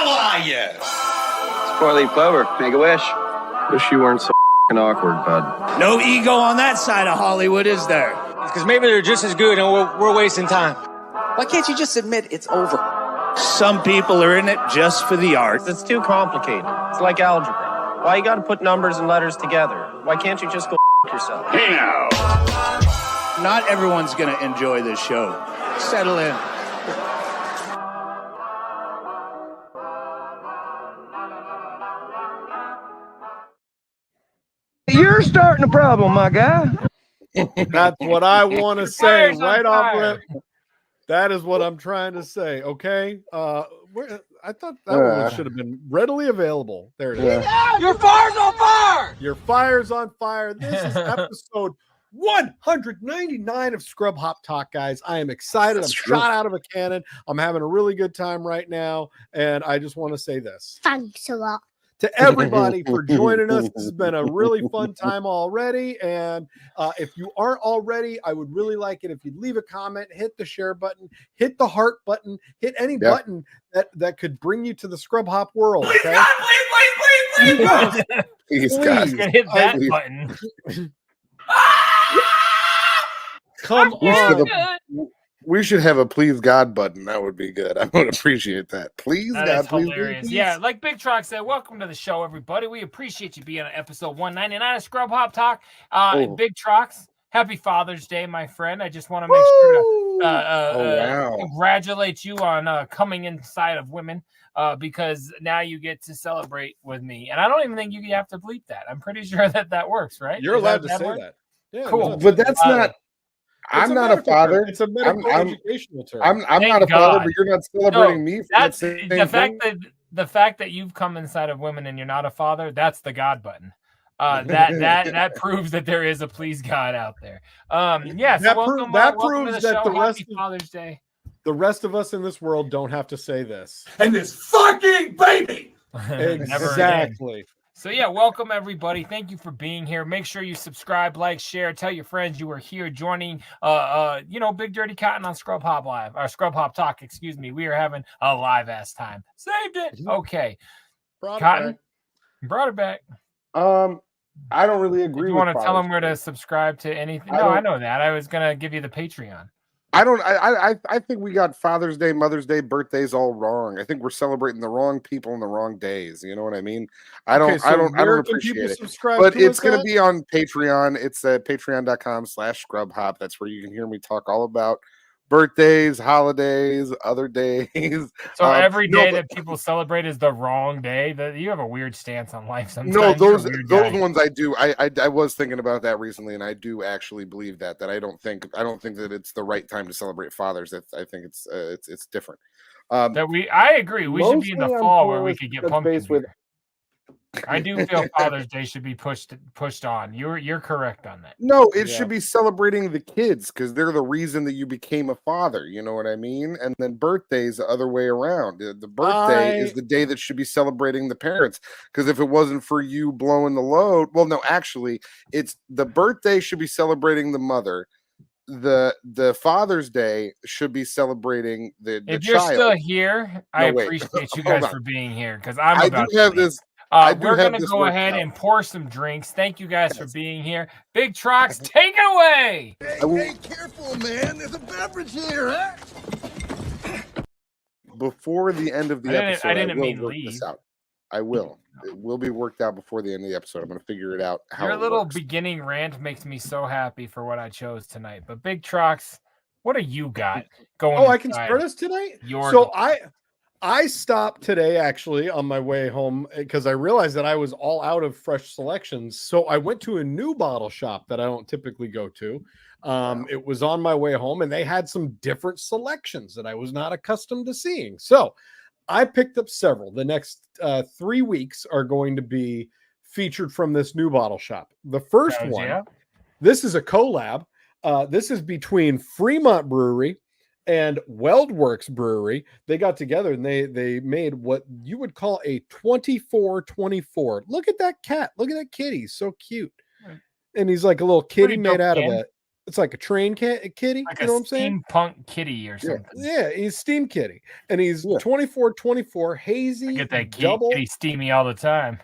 hell are you? It's 4-leaf clover. Make a wish. Wish you weren't so awkward, bud. No ego on that side of Hollywood, is there? Because maybe they're just as good and we're wasting time. Why can't you just admit it's over? Some people are in it just for the art. It's too complicated. It's like algebra. Why you gotta put numbers and letters together? Why can't you just go yourself? Hey now. Not everyone's gonna enjoy this show. Settle in. You're starting a problem, my guy. That's what I want to say right off rip. That is what I'm trying to say. Okay. I thought that one should have been readily available. There it is. Your fire's on fire! Your fire's on fire. This is episode 199 of Scrub Hop Talk, guys. I am excited. I'm shot out of a cannon. I'm having a really good time right now. And I just want to say this. Thanks a lot. To everybody for joining us. This has been a really fun time already. And if you aren't already, I would really like it if you'd leave a comment, hit the share button, hit the heart button, hit any button that could bring you to the Scrub Hop world. Okay? Please, God. Hit that button. Come on. We should have a please God button. That would be good. I would appreciate that. Please That God, is please, hilarious. please. Yeah, like Big Trox said, welcome to the show, everybody. We appreciate you being on episode 199 of Scrub Hop Talk. Big Trox, happy Father's Day, my friend. I just want to make sure to congratulate you on coming inside of women because now you get to celebrate with me. And I don't even think you have to bleep that. I'm pretty sure that works, right? You're allowed to say that. Yeah, cool. No, But that's not... I'm not a father. It's a medical educational term. I'm not a father, but you're not celebrating me for that's that same the fact that you've come inside of women and you're not a father. That's the God button. That proves that there is a please God out there. Yeah. So welcome proves that the rest of Father's Day. The rest of us in this world don't have to say this. And this fucking baby. Exactly. So yeah, welcome everybody. Thank you for being here. Make sure you subscribe, like, share, tell your friends you were here joining Big Dirty Cotton on Scrub Hop Live, or Scrub Hop Talk, excuse me. We are having a live ass time. Saved it. Okay. Cotton. Brought it back. I don't really agree. You want to tell them where to subscribe to anything? No, I know that. I was gonna give you the Patreon. I think we got Father's Day, Mother's Day, birthdays all wrong. I think we're celebrating the wrong people on the wrong days. You know what I mean? I don't appreciate it. But it's going to be on Patreon. It's at patreon.com/scrubhop. That's where you can hear me talk all about birthdays, holidays, other days. So every day that people celebrate is the wrong day. That you have a weird stance on life sometimes. No, those ones I do. I was thinking about that recently, and I do actually believe that I don't think that it's the right time to celebrate fathers. I think it's different. I agree. We should be in the fall where we could get pumpkins. I do feel Father's Day should be pushed on. You're correct on that. No, it should be celebrating the kids because they're the reason that you became a father. You know what I mean? And then birthdays the other way around. The birthday is the day that should be celebrating the parents. Because if it wasn't for you blowing the load, well, no, actually, it's the birthday should be celebrating the mother. The Father's Day should be celebrating the If you're child. Still here, I appreciate you guys for being here because I do have this. We're going to go ahead and pour some drinks. Thank you guys for being here. Big Trox, take it away. Hey, careful, man. There's a beverage here, huh? Before the end of the episode, I didn't mean work leave. this out. I will. It will be worked out before the end of the episode. I'm going to figure it out. Your little beginning rant makes me so happy for what I chose tonight. But Big Trox, what do you got going? Oh, I can start us tonight? I stopped today actually on my way home because I realized that I was all out of fresh selections. So I went to a new bottle shop that I don't typically go to. It was on my way home and they had some different selections that I was not accustomed to seeing. So I picked up several. The next 3 weeks are going to be featured from this new bottle shop. The first one, this is a collab. This is between Fremont Brewery and Weldworks Brewery. They got together and they made what you would call a 24-24. Look at that cat. Look at that kitty. He's so cute. And he's like a little kitty made out of It's like a train kitty. Like you know what I'm saying? Steampunk kitty or something. Yeah, he's steam kitty, and he's 24 hazy. I get that double. kitty steamy all the time.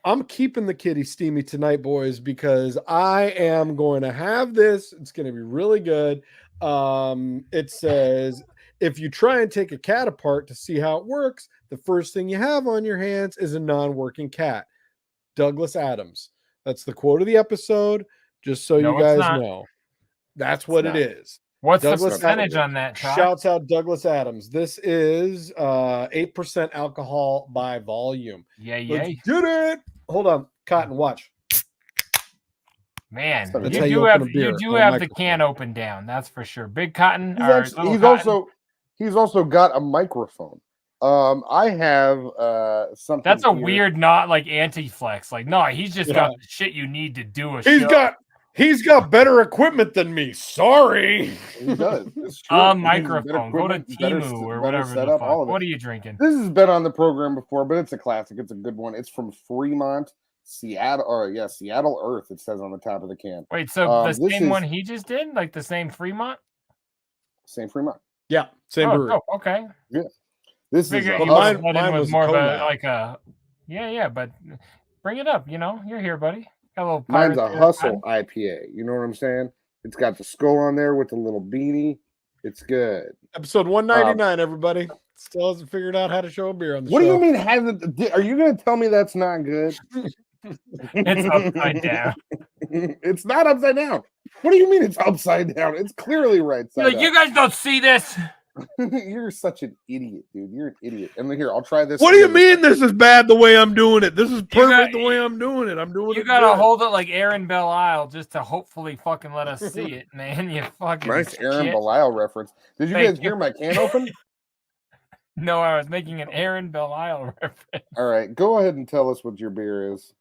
I'm keeping the kitty steamy tonight, boys, because I am going to have this. It's going to be really good. It says, if you try and take a cat apart to see how it works, the first thing you have on your hands is a non-working cat. Douglas Adams. That's the quote of the episode, just so you guys know. That's what it is. What's Douglas the percentage Adams. On that, Trox? Shouts out Douglas Adams. This is 8% alcohol by volume. Yeah. Let's get it. Hold on, Cotton, watch. Man, you do have the can open down. That's for sure. Big Cotton. He's also got a microphone. I have something. That's a weird, not like anti-flex. Like, no, he's just got the shit you need to do a show. He's got better equipment than me. Sorry. He does. Microphone. Go to Temu or whatever the fuck. What are you drinking? This has been on the program before, but it's a classic. It's a good one. It's from Fremont, Seattle. Seattle Earth, it says on the top of the can. Wait, so the same one he just did? Like the same Fremont? Same Fremont. Yeah, same brewery. Oh, okay. Yeah. This is mine was more of a but bring it up, You're here, buddy. Mine's a Hustle IPA. You know what I'm saying? It's got the skull on there with the little beanie. It's good. Episode 199, everybody. Still hasn't figured out how to show a beer on the show. What do you mean hasn't? Are you going to tell me that's not good? It's upside down. It's not upside down. What do you mean it's upside down? It's clearly right side down. You guys don't see this. You're such an idiot, dude. You're an idiot. And here, I'll try this. What do you mean this is bad the way I'm doing it? This is perfect the way I'm doing it. I'm doing it. You gotta hold it like Aaron Belial just to hopefully fucking let us see it, man. You fucking nice Aaron Belial reference. Did you guys hear my can open? No, I was making an Aaron Belial reference. All right, go ahead and tell us what your beer is.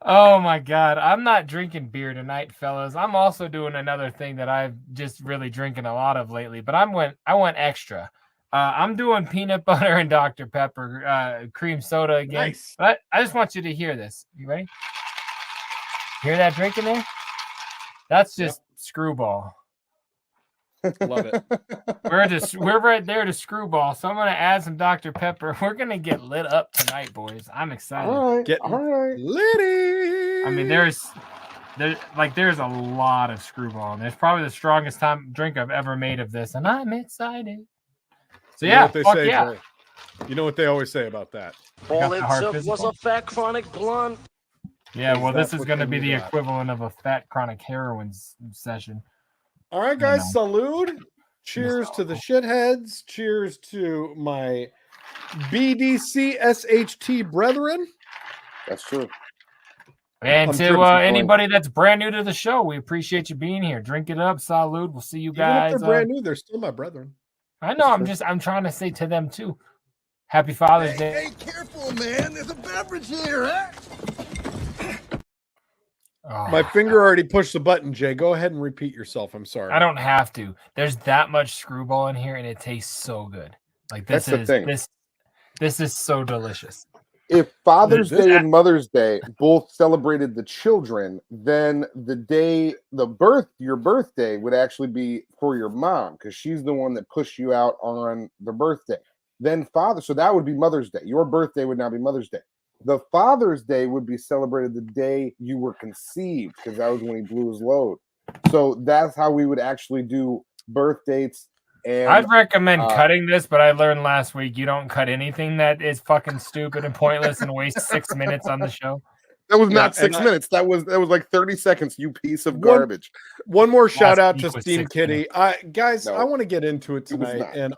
Oh my God, I'm not drinking beer tonight, fellas. I'm also doing another thing that I've just really drinking a lot of lately, but I went extra. I'm doing peanut butter and Dr. Pepper cream soda again. Nice. But I just want you to hear this. You ready? Hear that drink in there? That's just screwball. Love it. We're right there to screwball. So I'm gonna add some Dr. Pepper. We're gonna get lit up tonight, boys. I'm excited. All right. Litty. I mean, there's a lot of screwball, and it's probably the strongest drink I've ever made of this, and I'm excited. So you know what they say, Jay? You know what they always say about that? All it took was a fat chronic blunt. Yeah, well, this is going to be the equivalent of a fat chronic heroin session. All right, guys, salute. Cheers to the shitheads. Cheers to my BDC SHT brethren. That's true. And to anybody that's brand new to the show, we appreciate you being here. Drink it up, salute. We'll see you guys. Even if they're brand new, they're still my brethren. I know. I'm trying to say to them too. Happy Father's Day. Hey, careful, man. There's a beverage here, huh? Oh, my finger already pushed the button, Jay. Go ahead and repeat yourself. I'm sorry. I don't have to. There's that much screwball in here, and it tastes so good. Like this is the thing. This is so delicious. If Father's Day and Mother's Day both celebrated the children, then your birthday would actually be for your mom because she's the one that pushed you out on the birthday. Then so that would be Mother's Day. Your birthday would now be Mother's Day. The Father's Day would be celebrated the day you were conceived because that was when he blew his load. So that's how we would actually do birth dates. And I'd recommend cutting this, but I learned last week you don't cut anything that is fucking stupid and pointless and waste 6 minutes on the show. That was not 6 minutes. That was like 30 seconds, you piece of garbage. One more shout out to Steam Kitty. Guys, I want to get into it tonight, and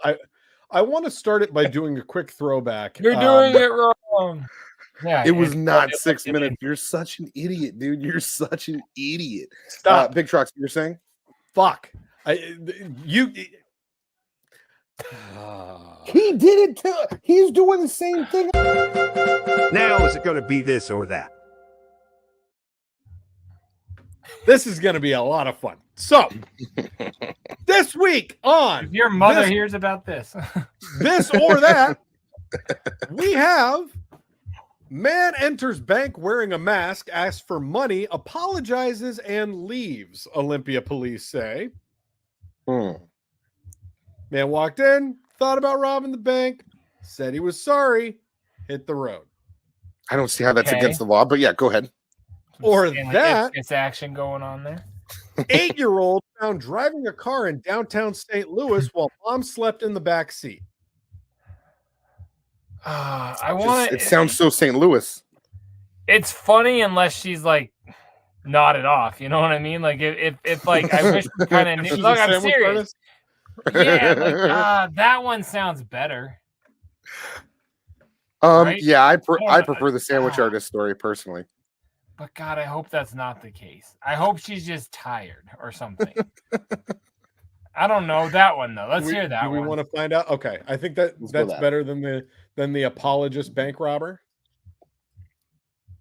I want to start it by doing a quick throwback. You're doing it wrong. Yeah, it was not 6 minutes. You're such an idiot, dude. You're such an idiot. Stop. Big Trox, you're saying? Fuck. He did it too. He's doing the same thing. Now is it going to be this or that? This is going to be a lot of fun. So, this week on your mother hears about this or that, we have Man enters bank wearing a mask, asks for money, apologizes, and leaves, Olympia police say. Man walked in, thought about robbing the bank, said he was sorry, hit the road. I don't see how that's against the law, but yeah, go ahead. Or that it's action going on there. 8-year-old found driving a car in downtown St. Louis while mom slept in the back seat. It sounds so St. Louis. It's funny unless she's like nodded off. You know what I mean? Like if like I wish we kind of knew. Look, I'm serious. Yeah, like, that one sounds better. Right? Yeah, I prefer the sandwich artist story personally. But God, I hope that's not the case. I hope she's just tired or something. I don't know that one though. Let's hear that one. Do we want to find out? Okay, I think that's better than the apologist bank robber.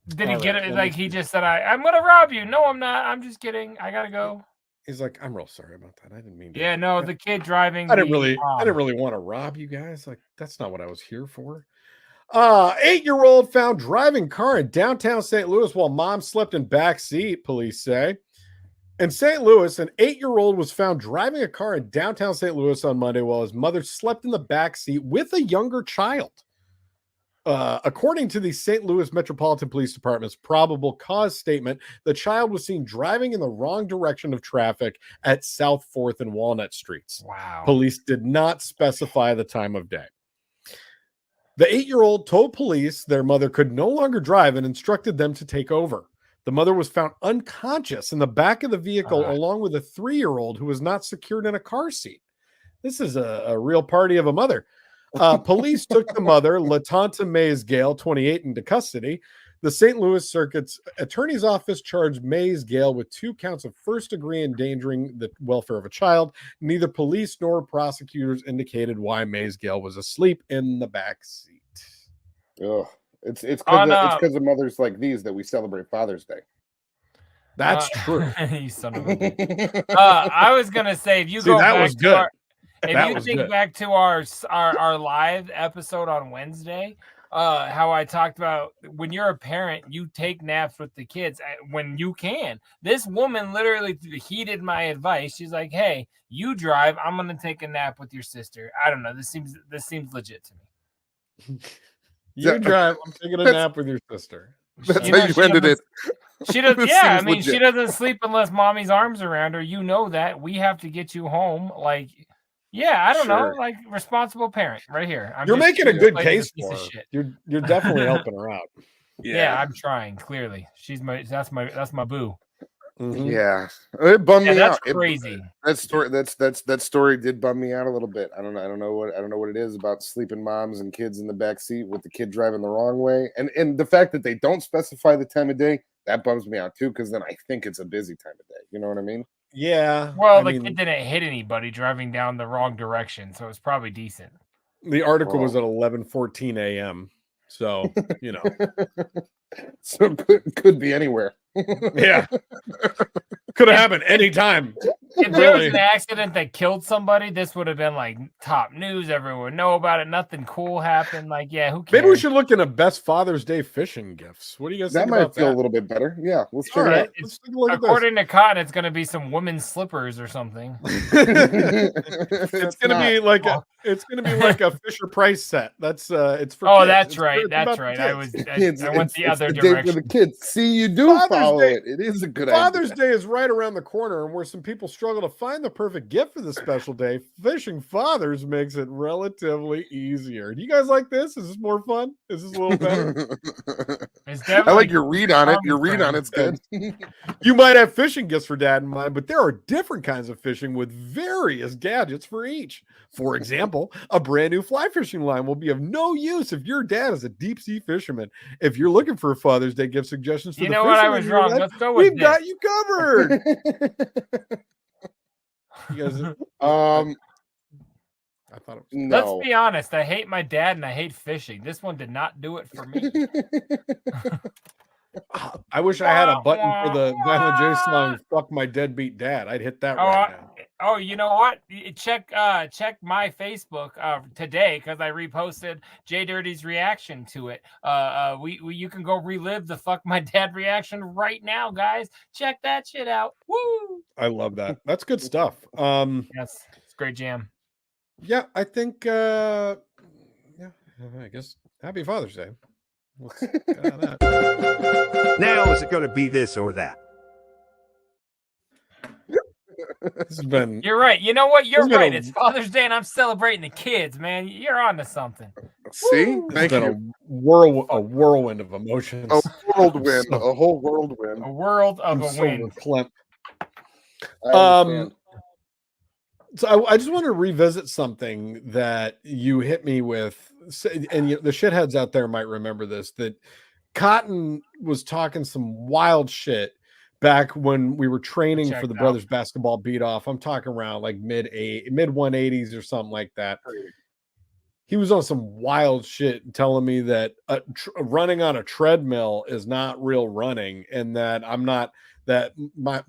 Did he get it? Like he just said, "I'm gonna rob you." No, I'm not. I'm just kidding. I gotta go. He's like, "I'm real sorry about that. I didn't mean to." Yeah, no, the kid driving. I didn't really want to rob you guys. Like that's not what I was here for. 8-year-old found driving car in downtown St. Louis while mom slept in back seat, police say. In St. Louis, an 8-year-old was found driving a car in downtown St. Louis on Monday while his mother slept in the back seat with a younger child. According to the St. Louis Metropolitan Police Department's probable cause statement, the child was seen driving in the wrong direction of traffic at South 4th and Walnut Streets. Wow. Police did not specify the time of day. The 8-year-old told police their mother could no longer drive and instructed them to take over. The mother was found unconscious in the back of the vehicle along with a 3-year-old who was not secured in a car seat. This is a real party of a mother. Police took the mother, Latanta Mays Gale, 28, into custody. The St. Louis Circuit's attorney's office charged Mays Gale with 2 counts of first-degree endangering the welfare of a child. Neither police nor prosecutors indicated why Mays Gale was asleep in the back seat. Ugh. It's because of mothers like these that we celebrate Father's Day. That's true. You son of a bitch. I was gonna say if you go that back was good. If you think back to our live episode on Wednesday, how I talked about when you're a parent, you take naps with the kids when you can. This woman literally heeded my advice. She's like, "Hey, you drive. I'm gonna take a nap with your sister." I don't know. This seems legit to me. You drive. I'm taking a nap with your sister. That's how you ended it. She does. Yeah, I mean, she doesn't sleep unless mommy's arms around her. You know that. We have to get you home. Like, yeah, I don't know. Like, responsible parent right here. You're making a good case for her. You're definitely helping her out. Yeah, I'm trying. Clearly, that's my boo. Mm-hmm. Yeah, it bummed me out. That's crazy. That story did bum me out a little bit. I don't know what it is about sleeping moms and kids in the back seat with the kid driving the wrong way, and the fact that they don't specify the time of day, that bums me out too, because then I think it's a busy time of day. You know what I mean? Yeah. Well, the kid didn't hit anybody driving down the wrong direction, so it's probably decent. The article was at 11:14 a.m. So you know, so could be anywhere. Yeah, could have happened anytime. If there was an accident that killed somebody, this would have been like top news. Everyone would know about it. Nothing cool happened. Like, yeah, who cares? Maybe we should look into best Father's Day fishing gifts. What do you guys think about that? That might feel a little bit better. Yeah, let's check it out. Let's take a look according to Cotton, it's going to be some women's slippers or something. It's going to be like a Fisher Price set. That's it's for. Oh, kids. That's right. That's right. I went the other direction. For the kids. See, you do follow it. It is a good idea. Father's Day is right around the corner, and where some people struggle to find the perfect gift for this special day, fishing fathers makes it relatively easier. Do you guys like this? Is this more fun? Is this a little better? I like your read on it. Your read on it's good. You might have fishing gifts for dad in mind, but there are different kinds of fishing with various gadgets for each. For example, a brand new fly fishing line will be of no use if your dad is a deep sea fisherman. If you're looking for a Father's Day gift suggestions for you know what, I was wrong. Let's go with we've got you covered. You guys, I thought it was. No. Let's be honest. I hate my dad and I hate fishing. This one did not do it for me. I wish I had a button for the Violent J song "Fuck My Deadbeat Dad." I'd hit that right now. Oh, you know what? Check my Facebook today because I reposted JDirty's reaction to it. You can go relive the "Fuck My Dad" reaction right now, guys. Check that shit out. Woo! I love that. That's good stuff. Yes, it's a great jam. Yeah, I think. I guess Happy Father's Day. Let's get on that. Now is it going to be this or that? This has been. You're right. You know what? You're right. It's Father's Day, and I'm celebrating the kids, man. You're on to something. See, thank you. A whirlwind of emotions. A whirlwind, a whole whirlwind. A world of a wind. So I just want to revisit something that you hit me with, and the shitheads out there might remember this, that Cotton was talking some wild shit back when we were training for the brothers basketball beat off. I'm talking around like mid 180s or something like that. He was on some wild shit telling me that running on a treadmill is not real running, and that that my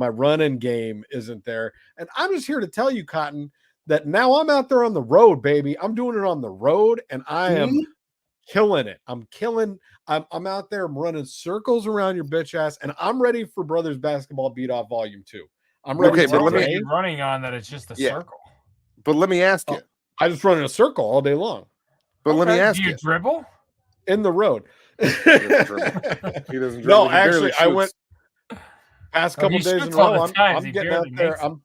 running game isn't there. And I'm just here to tell you, Cotton, that now I'm out there on the road, baby. I'm doing it on the road, and I am killing it. I'm out there. I'm running circles around your bitch ass, and I'm ready for Brothers Basketball Beat Off Volume 2. I'm ready. Okay, but let me running on that. It's just a circle. But let me ask you. I just run in a circle all day long. But let me ask you. Do you dribble? In the road. He doesn't dribble. No, actually, I went past couple days in a row. I'm getting out there. I'm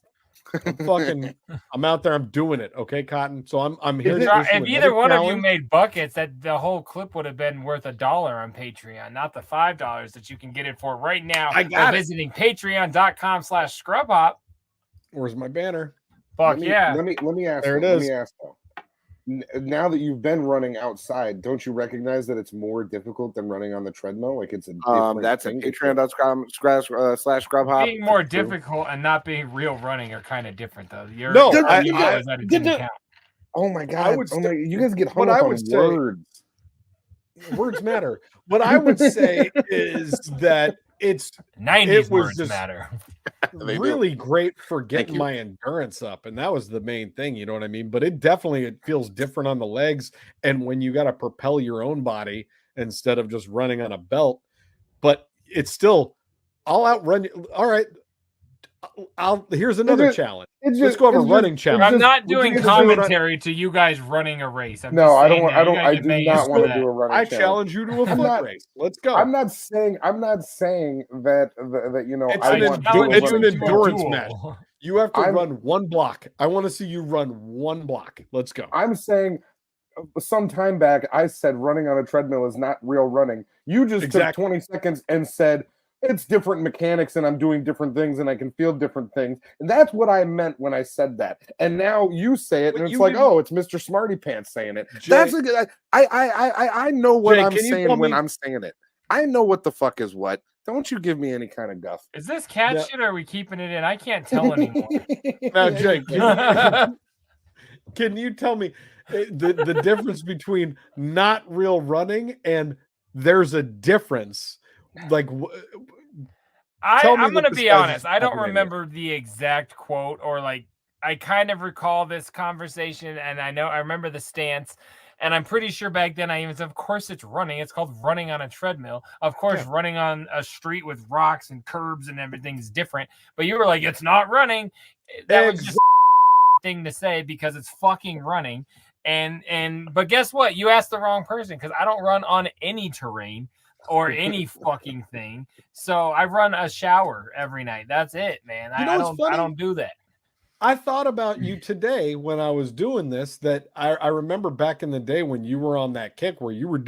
out there. I'm doing it. Okay, Cotton. So I'm here. If either one of you made buckets, that the whole clip would have been worth $1 on Patreon, not the $5 that you can get it for right now. By visiting patreon.com/scrubhop. Where's my banner? Let me ask. There it is. Let me ask though. Now that you've been running outside, don't you recognize that it's more difficult than running on the treadmill? Like it's a different that's a patreon.com/scrubhop. Being more difficult and not being real running are kind of different though. Oh my god! You guys get hung up on words. Words matter. What I would say is that it was words just matter. really great for getting my endurance up, and that was the main thing. You know what I mean? But it feels different on the legs, and when you got to propel your own body instead of just running on a belt. But it's still, I'll outrun you. All right. Here's another challenge. Let's go over running challenge. I'm not doing commentary to you guys running a race. I do not want to do a running challenge. I challenge you to a foot race. Let's go. I'm not saying that you know it's an endurance match. You have to run one block. I want to see you run one block. Let's go. I'm saying some time back I said running on a treadmill is not real running. You just took 20 seconds and said it's different mechanics and I'm doing different things and I can feel different things. And that's what I meant when I said that. And now you say it and it's like, oh, it's Mr. Smarty Pants saying it. Jay, that's a good I know what I'm saying when I'm saying it. I know what the fuck is what. Don't you give me any kind of guff. Is this cat shit or are we keeping it in? I can't tell anymore. Now, Jake, can you tell me the difference between not real running and there's a difference? Like, I'm going to be honest. I don't remember the exact quote, or like I kind of recall this conversation, and I remember the stance, and I'm pretty sure back then I even said, "Of course it's running. It's called running on a treadmill. Of course, running on a street with rocks and curbs and everything is different." But you were like, "It's not running." That was just a thing to say because it's fucking running. But guess what? You asked the wrong person because I don't run on any terrain or any fucking thing. So I run a shower every night. That's it, man. I don't do that. I thought about you today when I was doing this, that I remember back in the day when you were on that kick where you were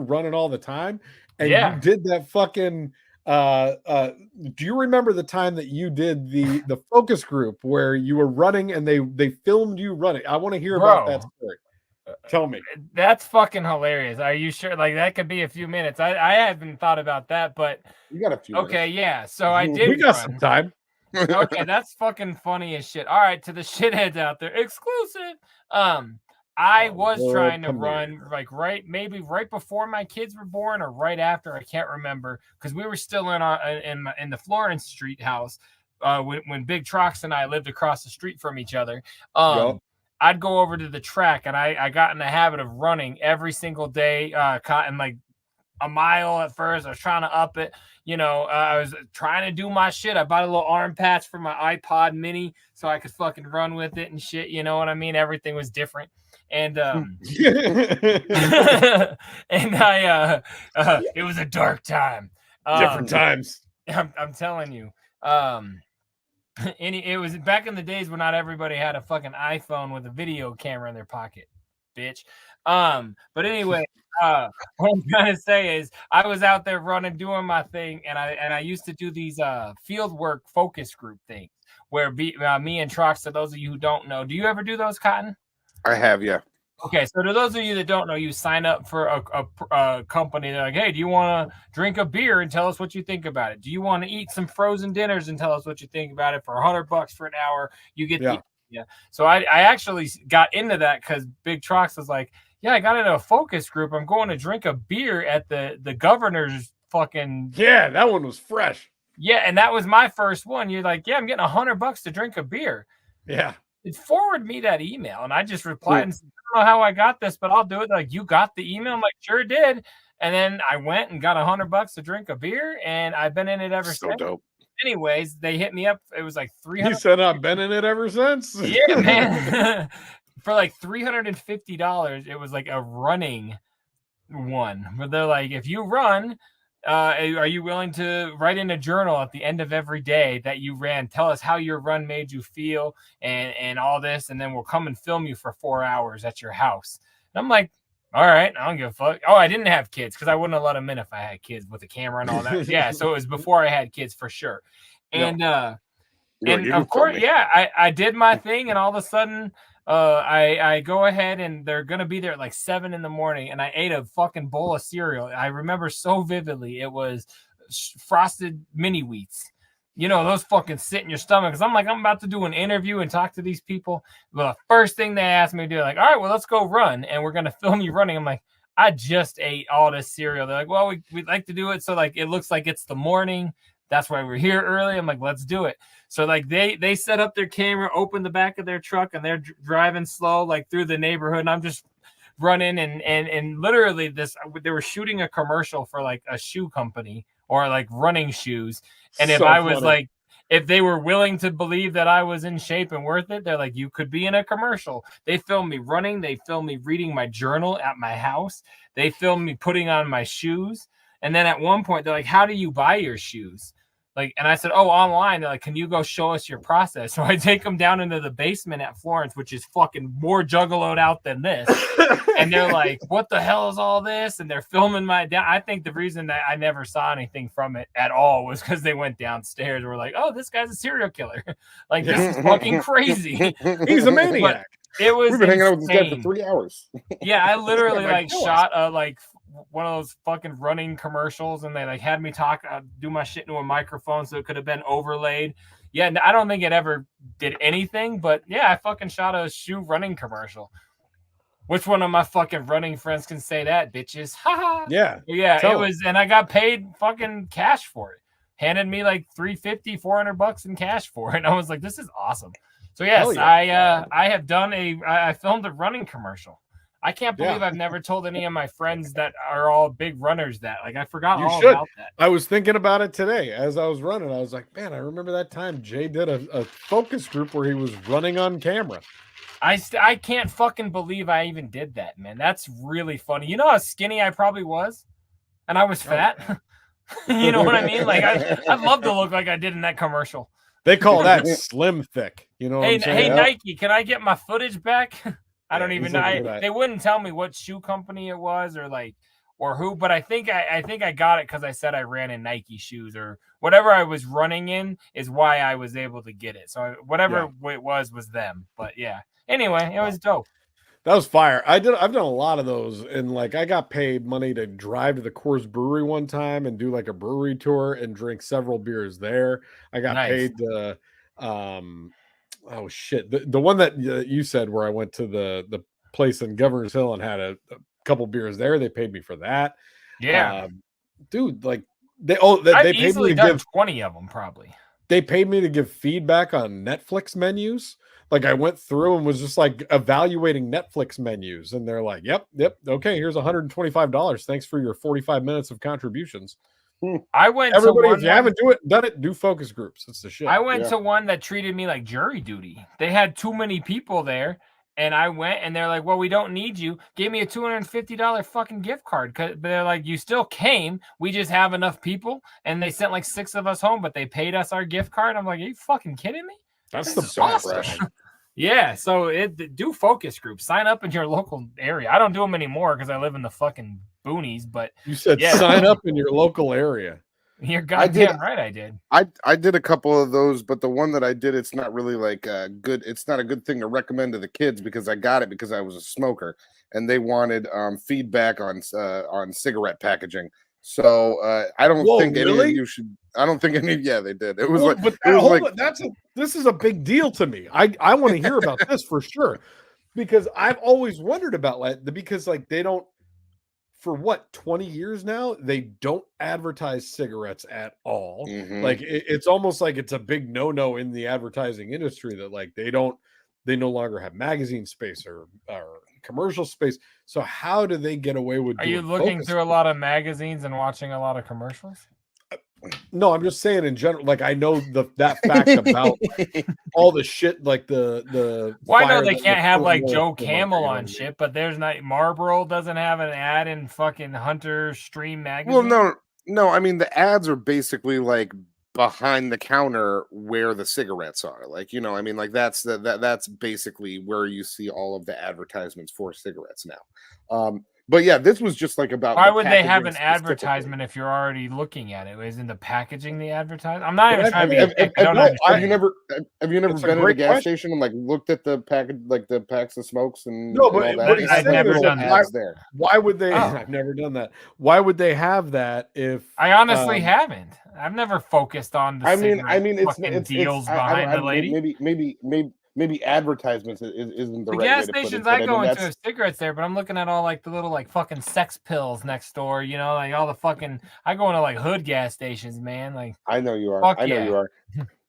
running all the time, and you did that fucking do you remember the time that you did the focus group where you were running and they filmed you running? I want to hear about that story. Tell me. That's fucking hilarious. Are you sure? Like that could be a few minutes. I haven't thought about that, but you got a few minutes. Okay, yeah. So I did. We got some time. Okay, that's fucking funny as shit. All right, to the shitheads out there, exclusive. I was trying to run like maybe right before my kids were born or right after. I can't remember because we were still in the Florence Street house when Big Trox and I lived across the street from each other. I'd go over to the track and I got in the habit of running every single day, and like a mile at first. I was trying to up it. I was trying to do my shit. I bought a little arm patch for my iPod mini so I could fucking run with it and shit. You know what I mean? Everything was different. And and I it was a dark time. Different times. I'm telling you. It was back in the days when not everybody had a fucking iPhone with a video camera in their pocket, bitch. But anyway, what I'm trying to say is I was out there running, doing my thing, and I used to do these field work focus group things where me and Trox, to those of you who don't know, do you ever do those, Cotton? I have, yeah. Okay, so to those of you that don't know, you sign up for a company. They're like, hey, do you want to drink a beer and tell us what you think about it? Do you want to eat some frozen dinners and tell us what you think about it? For $100 for an hour, you get So I actually got into that because Big Trox was like, yeah, I got into a focus group. I'm going to drink a beer at the governor's fucking. Yeah, that one was fresh. Yeah, and that was my first one. You're like, yeah, I'm getting $100 to drink a beer. Yeah. It forwarded me that email, and I just replied and said, I don't know how I got this, but I'll do it. Like, you got the email? I'm like, sure did. And then I went and got $100 to drink a beer, and I've been in it ever since. Dope. Anyways, they hit me up. It was like $300. You said I've been in it ever since? Yeah, man. For like $350, it was like a running one. But they're like, if you run, are you willing to write in a journal at the end of every day that you ran? Tell us how your run made you feel and all this, and then we'll come and film you for 4 hours at your house. And I'm like, all right, I don't give a fuck. Oh, I didn't have kids because I wouldn't have let them in if I had kids with a camera and all that. Yeah, so it was before I had kids for sure. And of course, I did my thing, and all of a sudden I go ahead and they're gonna be there at like 7 a.m, and I ate a fucking bowl of cereal. I remember so vividly. It was frosted mini wheats. Those fucking sit in your stomach. Because I'm like, I'm about to do an interview and talk to these people. But the first thing they asked me to do, like, all right, well, let's go run, and we're gonna film you running. I'm like, I just ate all this cereal. They're like, well, we'd like to do it so like it looks like it's the morning. That's why we're here early. I'm like, let's do it. So like they set up their camera, open the back of their truck, and they're driving slow like through the neighborhood. And I'm just running and literally they were shooting a commercial for like a shoe company or like running shoes. And if I was like, if they were willing to believe that I was in shape and worth it, they're like, you could be in a commercial. They filmed me running. They filmed me reading my journal at my house. They filmed me putting on my shoes. And then at one point, they're like, how do you buy your shoes? Like, and I said, oh, online. They're like, can you go show us your process? So I take them down into the basement at Florence, which is fucking more juggaloed out than this. And they're like, what the hell is all this? And they're filming I think the reason that I never saw anything from it at all was because they went downstairs and were like, oh, this guy's a serial killer. Like, this is fucking crazy. He's a maniac. But it was We've been hanging out with this guy for 3 hours. Yeah, I literally like shot one of those fucking running commercials, and they like had me talk, do my shit into a microphone so it could have been overlaid. Yeah, I don't think it ever did anything, but yeah, I fucking shot a shoe running commercial. Which one of my fucking running friends can say that, bitches? Ha! Yeah. Yeah, it was, and I got paid fucking cash for it. Handed me like $350, $400 in cash for it. And I was like, this is awesome. So yes, yeah. I filmed a running commercial. I can't believe I've never told any of my friends that are all big runners that. Like, I forgot about that. I was thinking about it today as I was running. I was like, man, I remember that time Jay did a focus group where he was running on camera. I can't fucking believe I even did that, man. That's really funny. You know how skinny I probably was? And I was fat? You know what I mean? Like, I'd love to look like I did in that commercial. They call that slim thick. You know what I'm saying? Hey, Nike, can I get my footage back? I don't even know. They wouldn't tell me what shoe company it was or who, but I think I got it because I said I ran in Nike shoes or whatever I was running in is why I was able to get it. So whatever it was them. But yeah. Anyway, it was dope. That was fire. I've done a lot of those, and like I got paid money to drive to the Coors Brewery one time and do like a brewery tour and drink several beers there. I got paid to oh shit, the one that you said where I went to the place in Governor's Hill and had a couple beers there. They paid me for that. Yeah, dude, like they paid me to give 20 of them probably. They paid me to give feedback on Netflix menus. Like I went through and was just like evaluating Netflix menus, and they're like, "Yep, okay, here's $125. Thanks for your 45 minutes of contributions." I went. Everybody, if you haven't done it, do focus groups. It's the shit. I went to one that treated me like jury duty. They had too many people there, and I went, and they're like, "Well, we don't need you." Gave me a $250 fucking gift card, but they're like, "You still came. We just have enough people," and they sent like 6 of us home, but they paid us our gift card. I'm like, "Are you fucking kidding me?" That's the awesome. Yeah, so do focus groups. Sign up in your local area. I don't do them anymore because I live in the fucking boonies. But you said sign up in your local area. You're goddamn right. I did. I did a couple of those, but the one that I did, it's not really like good. It's not a good thing to recommend to the kids because I got it because I was a smoker and they wanted feedback on cigarette packaging. So I don't think any of you should. I don't think any. Yeah, they did. It was this is a big deal to me. I want to hear about this for sure because I've always wondered about because like they don't for 20 years now they don't advertise cigarettes at all. Mm-hmm. Like it's almost like it's a big no in the advertising industry that like they no longer have magazine space or commercial space. So how do they get away with? Are you looking through a lot of magazines and watching a lot of commercials? No, I'm just saying in general. Like I know that fact about all the shit, like the. Well, I know they can't have like Joe Camel on shit, but there's not. Marlboro doesn't have an ad in fucking Hunter Stream magazine. Well, no. I mean, the ads are basically like behind the counter where the cigarettes are. Like, you know, I mean, like that's basically where you see all of the advertisements for cigarettes now. But yeah, this was just like about why would they have an advertisement if you're already looking at it? Isn't the packaging the advertisement? I'm not even trying to be a dick. Have you never been at a gas station and like looked at the package, like the packs of smokes and no, but I've never done that. Why would they? I've never done that. Why would they have that? If I honestly haven't, I've never focused on the. I mean, it's deals behind the lady. Maybe advertisements isn't the right gas way to stations put it, I go into have cigarettes there, but I'm looking at all like the little like fucking sex pills next door, you know, like all the fucking I go into like hood gas stations, man. Like I know you are. You are.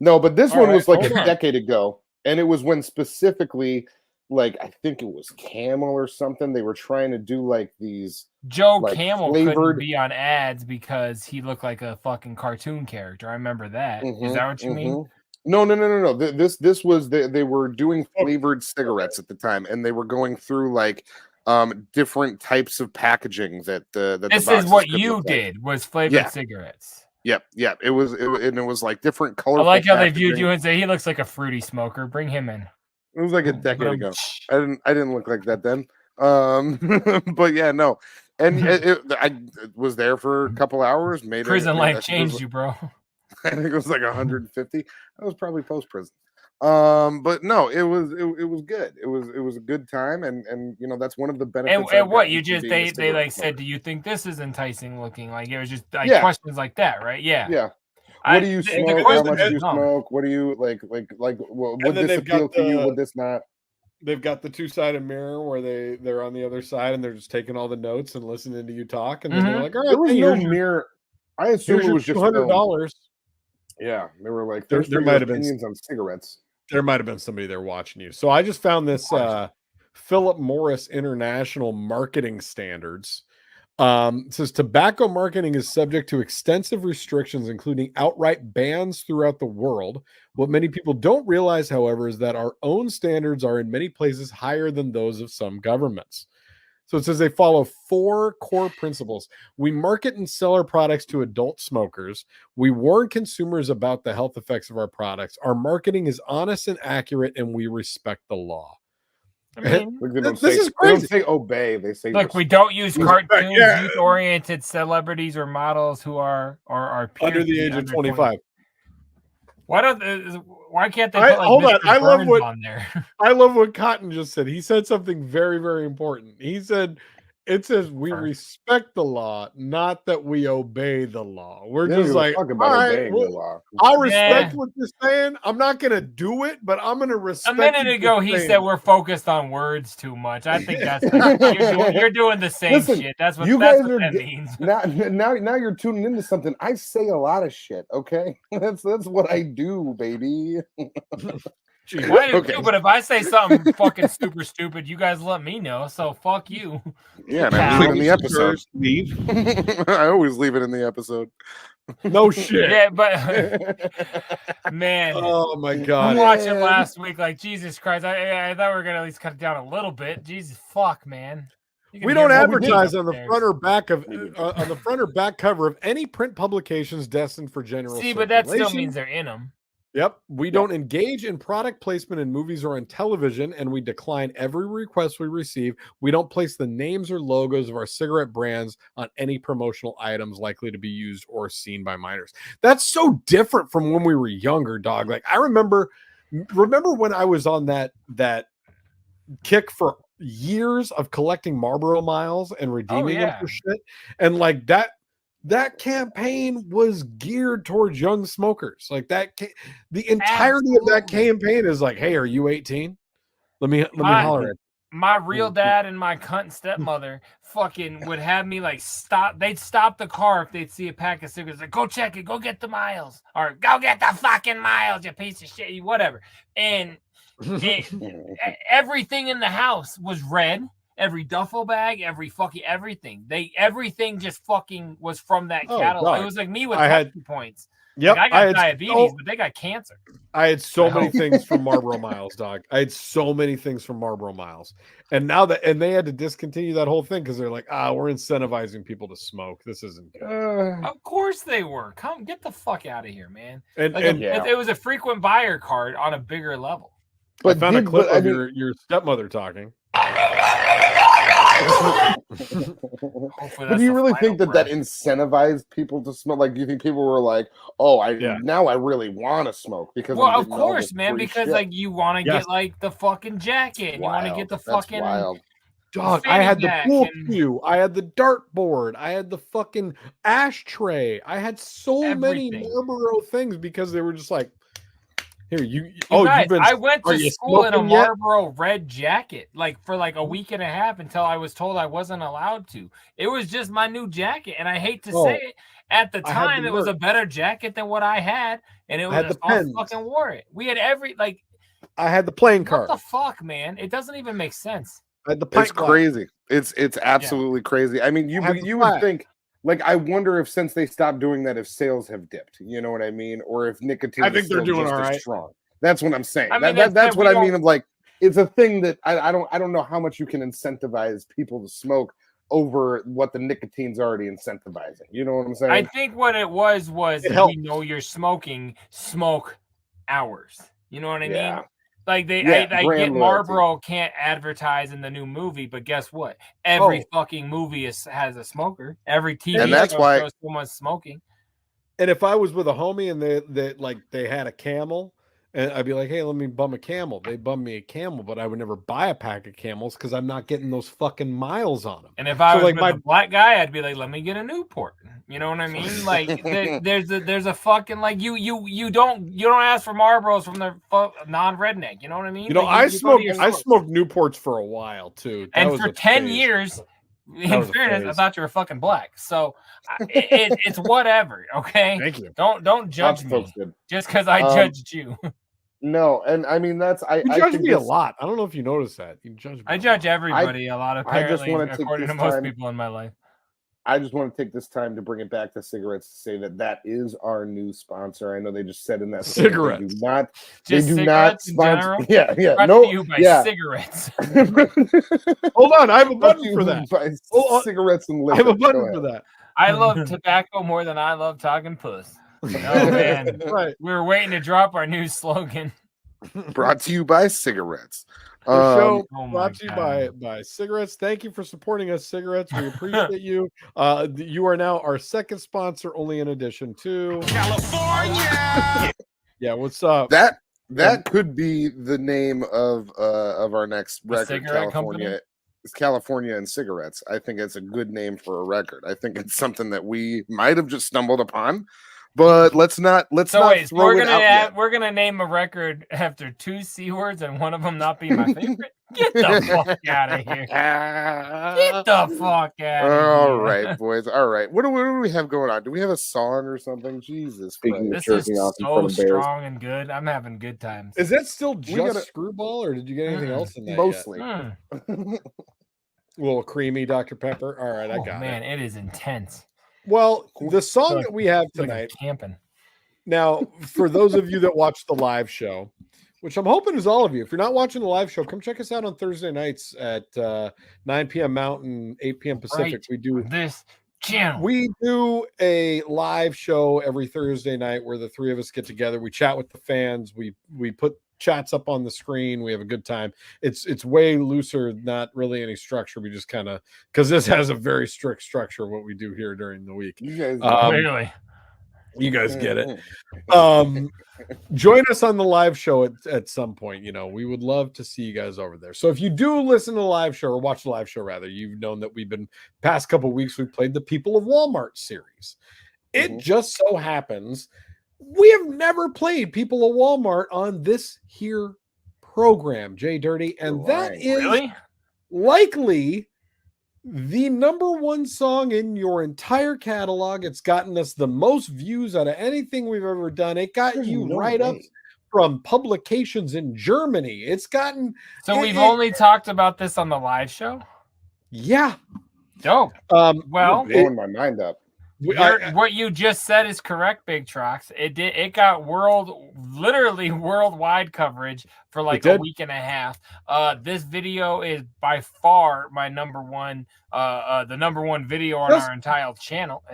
No, but this one was like a decade ago, and it was when specifically like I think it was Camel or something. They were trying to do like these Joe like, Camel couldn't be on ads because he looked like a fucking cartoon character. I remember that. Is that what you mean? No. This was they were doing flavored cigarettes at the time, and they were going through like different types of packaging that this is what you did was flavored cigarettes. Yep. It was like different colors. I like how they viewed you and say he looks like a fruity smoker. Bring him in. It was like a decade ago. I didn't look like that then. But yeah, no. And I was there for a couple hours. Prison life changed you, bro. I think it was like 150. That was probably post prison. But no, it was good. It was a good time, and you know that's one of the benefits. And what you just they like said, do you think this is enticing looking? Like it was just like questions like that, right? Yeah. What do you smoke? How much do you smoke? What do you like? Would this appeal to you? Would this not? They've got the 2-sided mirror where they're on the other side and they're just taking all the notes and listening to you talk, and then they're like, all right, there was no mirror. I assume it was just $200. Yeah, they were like, there might have been opinions on cigarettes. There might have been somebody there watching you. So I just found this Philip Morris International Marketing Standards. It says tobacco marketing is subject to extensive restrictions, including outright bans throughout the world. What many people don't realize, however, is that our own standards are in many places higher than those of some governments. So it says they follow 4 core principles. We market and sell our products to adult smokers. We warn consumers about the health effects of our products. Our marketing is honest and accurate, and we respect the law. I mean, this is crazy. They don't say obey. They say look. We don't use cartoons, youth-oriented celebrities or models who are under the age of 25. Why can't they put hold Mr. on? I love what on there. I love what Cotton just said. He said something very, very important. He said It says we respect the law, not that we obey the law. We're They just don't like, give a fuck about all right, obeying the law. I'll respect what you're saying. I'm not gonna do it, but I'm gonna respect. A minute ago, he said we're focused on words too much. I think that's you're doing the same shit. That's what that means. Now you're tuning into something. I say a lot of shit. Okay, that's what I do, baby. Why do you? But if I say something fucking super stupid, you guys let me know. So fuck you. Yeah, and I leave it in the episode. I always leave it in the episode. No shit. Yeah, but man, oh my god, I'm watching last week. Like Jesus Christ, I thought we were gonna at least cut it down a little bit. Jesus fuck, man. We don't advertise on the front or back of on the front or back cover of any print publications destined for general. See, but that still means they're in them. Yep. We don't engage in product placement in movies or on television, and we decline every request we receive. We don't place the names or logos of our cigarette brands on any promotional items likely to be used or seen by minors. That's so different from when we were younger, dog. Like I remember when I was on that kick for years of collecting Marlboro miles and redeeming them for shit. And like that campaign was geared towards young smokers. Like the entirety of that campaign is like, hey, are you 18? Let me holler at you. My real dad and my cunt stepmother fucking would have me like stop. They'd stop the car if they'd see a pack of cigarettes. Like, go check it. Go get the miles. Or go get the fucking miles, you piece of shit. Whatever. And everything in the house was red. Every duffel bag, everything. Everything just fucking was from that catalog. It was like me with points. Yep, like I got diabetes, but they got cancer. I had so many things from Marlboro Miles, dog. I had so many things from Marlboro Miles, and they had to discontinue that whole thing because they're like, we're incentivizing people to smoke. This isn't good. Of course they were. Come get the fuck out of here, man. It was a frequent buyer card on a bigger level. But I found a clip of your stepmother talking. But do you really think that incentivized people to smoke? Like, do you think people were like, now I really want to smoke because of course, man, because like you want to get like the fucking jacket, and you want to get the fucking dog. I had the pool cue, I had the dartboard, I had the fucking ashtray, I had so many Marlboro things because they were just like, here, I went to school in a Marlboro red jacket, like for like a week and a half until I was told I wasn't allowed to. It was just my new jacket, and I hate to say it, at the time it was a better jacket than what I had, and it was just all fucking wore it. We had I had the playing card. What the fuck, man? It doesn't even make sense. It's crazy. It's absolutely crazy. I mean, you would think. Like, I wonder if since they stopped doing that, if sales have dipped, you know what I mean? Or if nicotine I think they're doing all right. Strong. That's what I'm saying. That's what I mean of like, it's a thing that I don't know how much you can incentivize people to smoke over what the nicotine's already incentivizing. You know what I'm saying? I think what it was we know you're smoking, smoke hours. You know what I mean? Like I get Marlboro can't advertise in the new movie, but guess what? Every fucking movie has a smoker. Every TV and that's why shows someone's smoking. And if I was with a homie and they had a Camel, and I'd be like, hey, let me bum a Camel. They bum me a Camel, but I would never buy a pack of Camels because I'm not getting those fucking miles on them. And if I was like a black guy, I'd be like, let me get a Newport. You know what I mean? Like there's a fucking like you don't ask for Marlboros from the non-redneck. You know what I mean? You know, I smoked Newports for a while too. And for 10 years, in fairness, I thought you were fucking black. So it's whatever. Okay. Thank you. Don't judge me just because I judged you. No, and I mean you judge me a lot. I don't know if you noticed that. You judge me. I judge everybody a lot. Apparently, according to most people in my life. I just want to take this time to bring it back to cigarettes to say that is our new sponsor. I know they just said in that cigarettes. They do not sponsor. Yeah. Cigarettes. Hold on, I have a button for that. Cigarettes and liquor. I have a button for that. I love tobacco more than I love talking puss. Oh man, right. We were waiting to drop our new slogan. Brought to you by cigarettes. The show brought to you by cigarettes. Thank you for supporting us, cigarettes. We appreciate you. You are now our second sponsor, only in addition to California. Yeah, what's up? That could be the name of our next record, California. Company? is California and Cigarettes. I think it's a good name for a record. I think it's something that we might have just stumbled upon, but let's not throw it out yet. We're gonna name a record after 2 C words and one of them not be my favorite. Get the fuck out of here. Get the fuck out of here. All right, boys. All right. What do we have going on? Do we have a song or something? Jesus Christ. This is so strong and good. I'm having good times. Is that still just Screwball, or did you get anything else in that? Mostly. A little creamy Dr. Pepper. All right, I got it. Man, it is intense. Well, the song that we have tonight. Camping. Now, for those of you that watch the live show, which I'm hoping is all of you. If you're not watching the live show, come check us out on Thursday nights at 9 p.m. Mountain, 8 p.m. Pacific. Right. We do this channel. We do a live show every Thursday night where the three of us get together. We chat with the fans. We put chats up on the screen. We have a good time. It's way looser, not really any structure. We just kind of, because this has a very strict structure what we do here during the week. You guys really. You guys get it. Join us on the live show at some point. You know, we would love to see you guys over there. So if you do listen to the live show or watch the live show, rather, you've known that we've been past couple of weeks, we played the People of Walmart series. It just so happens we have never played People of Walmart on this here program, JDirty, and that is likely the #1 song in your entire catalog. It's gotten us the most views out of anything we've ever done. It got you write-ups from publications in Germany. It's gotten... So we've only talked about this on the live show? Yeah. Dope. Well... blowing my mind up. What you just said is correct, Big Trox. It got literally worldwide coverage for like a week and a half. This video is by far my #1, the #1 video on our entire channel.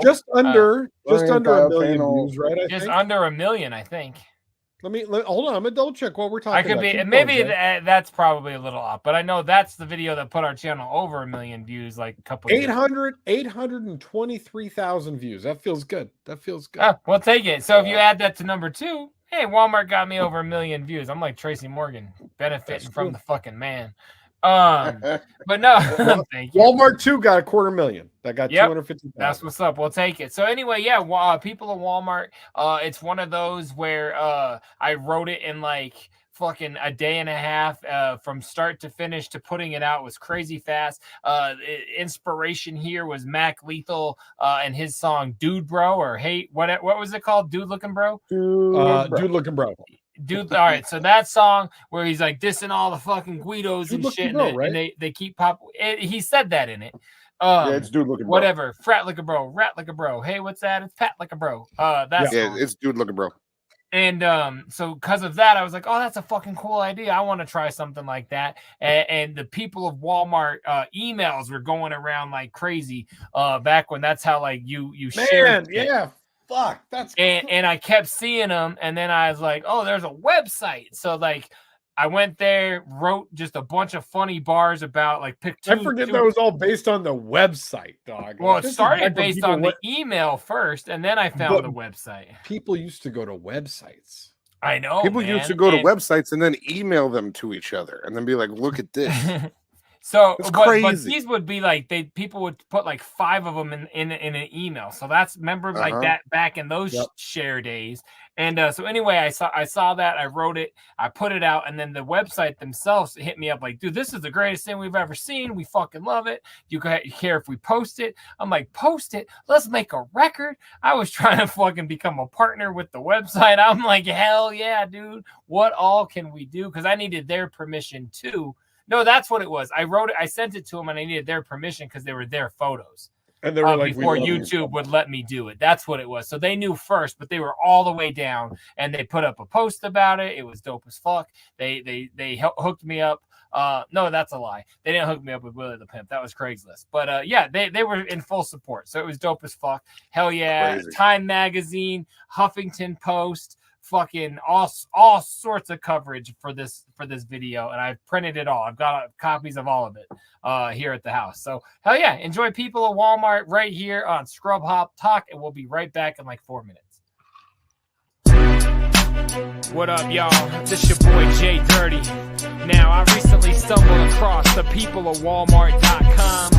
Just under 1 million views, right? Just under 1 million, I think. Let me hold on. I'm gonna double check what we're talking about. I could be maybe that's probably a little off, but I know that's the video that put our channel over 1 million views like a couple 823,000 views. That feels good. We'll take it. So if you add that to #2, hey, Walmart got me over 1 million views. I'm like Tracy Morgan, benefiting from the fucking man. But no, thank you. Walmart 2 got 250,000. That got 250,000. That's what's up. We'll take it. So anyway, yeah, People of Walmart. It's one of those where I wrote it in like fucking a day and a half from start to finish. To putting it out was crazy fast. Inspiration here was Mac Lethal and his song "Dude Bro" or "Hey," what was it called? "Dude Looking Bro." Dude Looking Bro. Dude, all right. So that song where he's like dissing all the fucking Guidos and shit, and they keep he said that in it. Yeah, it's Dude Looking Bro. Whatever. Frat like a bro, rat like a bro. Hey, what's that? It's pat like a bro. It's Dude Looking Bro. And so because of that, I was like, oh, that's a fucking cool idea. I want to try something like that. And the People of Walmart emails were going around like crazy back when that's how like you shared. Yeah. Fuck, that's and I kept seeing them, and then I was like, oh, there's a website. So like I went there, wrote just a bunch of funny bars about like I forget that was all based on the website, dog. Well, it started based on the email first, and then I found the website. People used to go to websites. I know. People used to go to websites and then email them to each other and then be like, look at this. So, but these would be like people would put like 5 of them in an email. So that's like that back in those share days. And so anyway, I saw that, I wrote it, I put it out, and then the website themselves hit me up like, dude, this is the greatest thing we've ever seen. We fucking love it. You care if we post it? I'm like, post it. Let's make a record. I was trying to fucking become a partner with the website. I'm like, hell yeah, dude. What all can we do? Because I needed their permission too. No, that's what it was. I wrote it. I sent it to them, and I needed their permission because they were their photos. And they were like, before YouTube would let me do it. That's what it was. So they knew first, but they were all the way down, and they put up a post about it. It was dope as fuck. They hooked me up. No, that's a lie. They didn't hook me up with Willie the Pimp. That was Craigslist. But yeah, they were in full support. So it was dope as fuck. Hell yeah. Crazy. Time Magazine, Huffington Post, fucking all sorts of coverage for this video, and I've printed it all. I've got copies of all of it here at the house. So hell yeah, enjoy People of Walmart right here on Scrub Hop Talk, and we'll be right back in like 4 minutes. What up, y'all? This your boy JDirty. Now, I recently stumbled across the people of Walmart.com.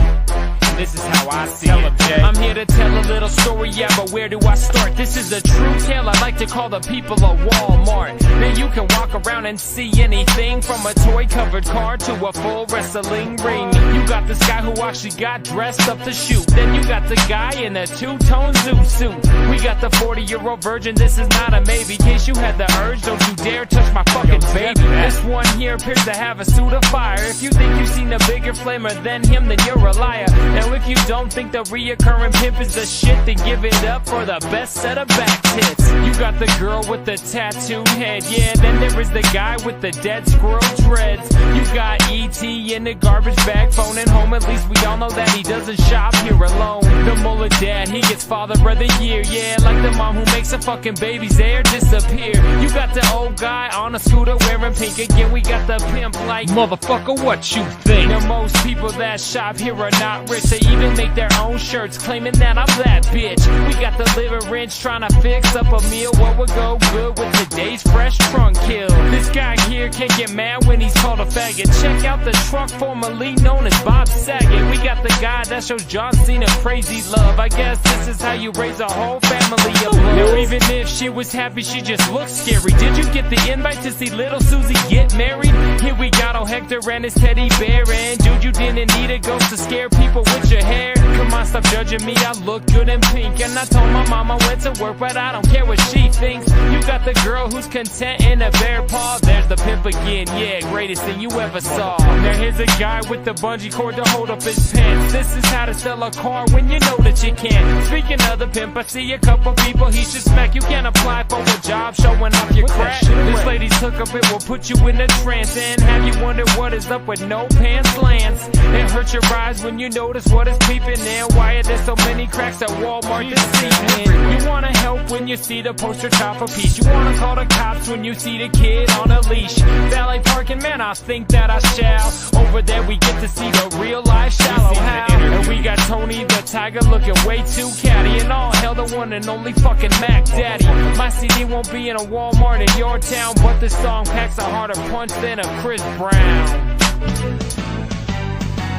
This is how I see it. I'm here to tell a little story, yeah, but where do I start? This is a true tale I like to call the people of Walmart. Now you can walk around and see anything from a toy-covered car to a full wrestling ring. You got this guy who actually got dressed up to shoot. Then you got the guy in a two-tone zoo suit. We got the 40-year-old virgin, this is not a maybe. In case you had the urge, don't you dare touch my fucking baby. This one here appears to have a suit of fire. If you think you've seen a bigger flamer than him, then you're a liar. Now if you don't think the reoccurring pimp is the shit, then give it up for the best set of back tits. You got the girl with the tattooed head, yeah, then there is the guy with the dead squirrel dreads. You got E.T. in the garbage bag, phoning home, at least we all know that he doesn't shop here alone. The mullet dad, he gets father of the year, yeah, like the mom who makes a fucking baby's hair disappear. You got the old guy on a scooter wearing pink, again we got the pimp like, motherfucker, what you think? Now most people that shop here are not rich, they even make their own shirts claiming that I'm that bitch. We got the liver wrench trying to fix up a meal, what would go good with today's fresh trunk kill. This guy here can't get mad when he's called a faggot. Check out the truck formerly known as Bob Saget. We got the guy that shows John Cena crazy love. I guess this is how you raise a whole family of love. Now even if she was happy, she just looks scary. Did you get the invite to see little Susie get married? Here we got old Hector and his teddy bear, and dude, you didn't need a ghost to scare people with your hair. Come on, stop judging me, I look good in pink. And I told my mom I went to work, but I don't care what she thinks. You got the girl who's content in a bear paw. There's the pimp again, yeah, greatest thing you ever saw. Now here's a guy with the bungee cord to hold up his pants. This is how to sell a car when you know that you can't. Speaking of the pimp, I see a couple people he should smack. You can apply for a job showing off your crack. This lady's hookup, it will put you in a trance and have you wonder what is up with no pants Lance. It hurts your eyes when you notice what is peeping in. Why are there so many cracks at Walmart this evening? You wanna help when you see the poster top of peace. You wanna call the cops when you see the kid on a leash. Valet parking, man, I think that I shall. Over there we get to see the real life shallow how. And we got Tony the Tiger looking way too catty. And all hell the one and only fucking Mac Daddy. My CD won't be in a Walmart in your town, but this song packs a harder punch than a Chris Brown.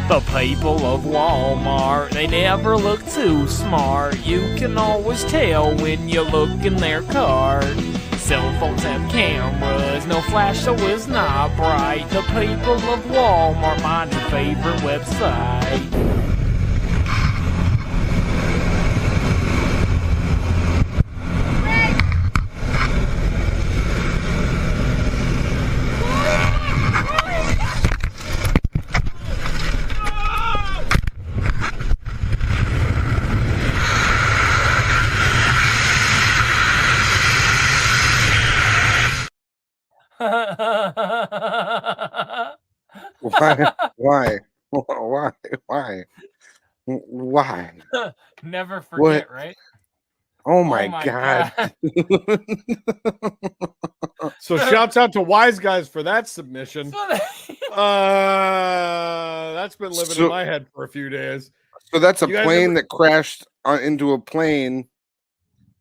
The people of Walmart, they never look too smart. You can always tell when you look in their cart. Cell phones have cameras, no flash so it's not bright. The people of Walmart, my new favorite website. Why? Never forget, right? Oh my God. So shouts out to Wise Guys for that submission. That's been living in my head for a few days. So that's a plane that crashed into a plane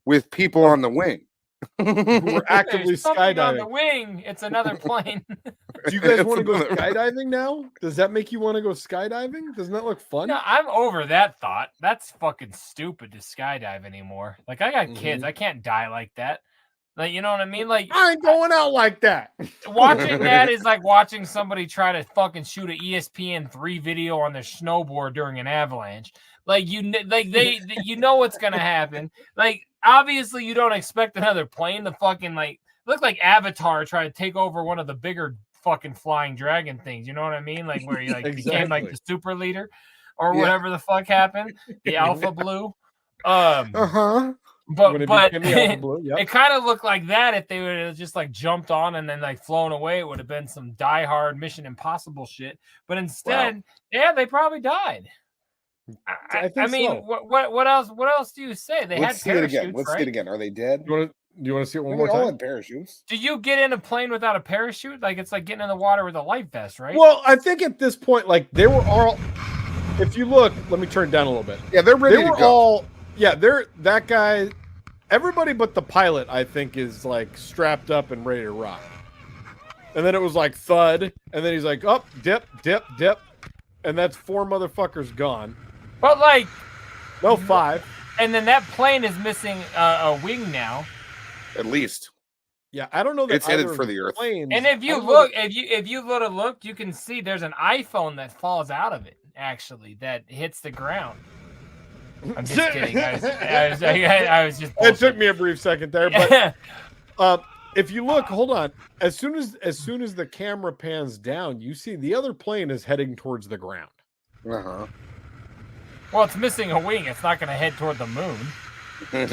with people on the wing. Who were actively skydiving on the wing. It's another plane. Do you guys want to go skydiving now? Does that make you want to go skydiving? Doesn't that look fun? No, I'm over that thought. That's fucking stupid to skydive anymore. Like, I got kids. I can't die like that. Like, you know what I mean? Like, I ain't going out like that. Watching that is like watching somebody try to fucking shoot an ESPN3 video on their snowboard during an avalanche. Like, you know what's gonna happen. Like, obviously you don't expect another plane to fucking like look like Avatar trying to take over one of the bigger fucking flying dragon things. You know what I mean? Like where he like became like the super leader or whatever the fuck happened. The Alpha Blue. But it kind of looked like that if they would have just like jumped on and then like flown away. It would have been some Die Hard Mission Impossible shit. But instead, they probably died. I mean, so. What else? What else do you say? They had parachutes. Let's see it again. Are they dead? Do you want to see it one more time? All had parachutes. Do you get in a plane without a parachute? Like it's like getting in the water with a life vest, right? Well, I think at this point, like they were all. If you look, let me turn it down a little bit. Yeah, they're ready to go. They're that guy. Everybody but the pilot, I think, is like strapped up and ready to rock. And then it was like thud, and then he's like, "Up, dip, dip, dip," and that's 4 motherfuckers gone. But like, no 5. And then that plane is missing a wing now. At least. Yeah, I don't know that it's headed for the Earth. Planes, and if you look, if you look, you can see there's an iPhone that falls out of it. Actually, that hits the ground. I'm just kidding. I was just. It took me a brief second there, but if you look, hold on. As soon as the camera pans down, you see the other plane is heading towards the ground. Uh-huh. Well, it's missing a wing. It's not going to head toward the moon. I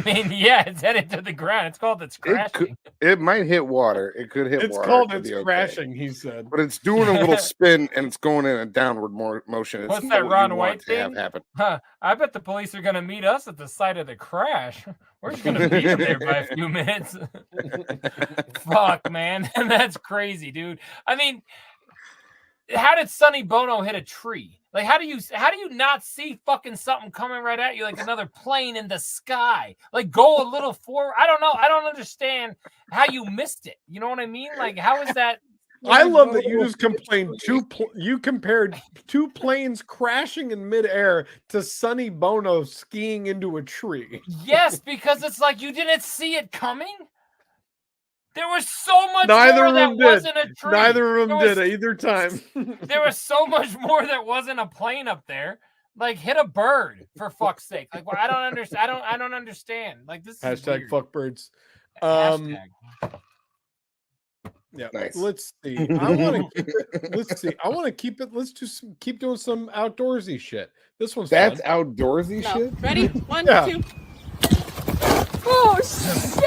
mean, yeah, it's headed to the ground. It's called it's crashing. It might hit water. It could hit it's water. Called it's crashing, he said. But it's doing a little spin and it's going in a downward motion. It's What's that Ron White thing? Huh, I bet the police are going to meet us at the site of the crash. We're just going to be there by a few minutes. Fuck, man. That's crazy, dude. I mean, how did Sonny Bono hit a tree? Like, how do you not see fucking something coming right at you, like another plane in the sky? Like, go a little forward. I don't know. I don't understand how you missed it. You know what I mean? Like, how is that? I love that you just complained. You compared 2 planes crashing in midair to Sonny Bono skiing into a tree. Yes, because it's like you didn't see it coming. There was so much more that wasn't a tree. Neither of them did either time. There was so much more that wasn't a plane up there. Like, hit a bird for fuck's sake. Like, well, I don't understand. I don't understand. Like, this is hashtag fuck birds. Hashtag. Yeah. Nice. Let's see. I want to keep it. Let's see. I want to keep it. Let's just keep doing some outdoorsy shit. This one's that's fun. Outdoorsy shit. Ready? 1, 2. Oh shit!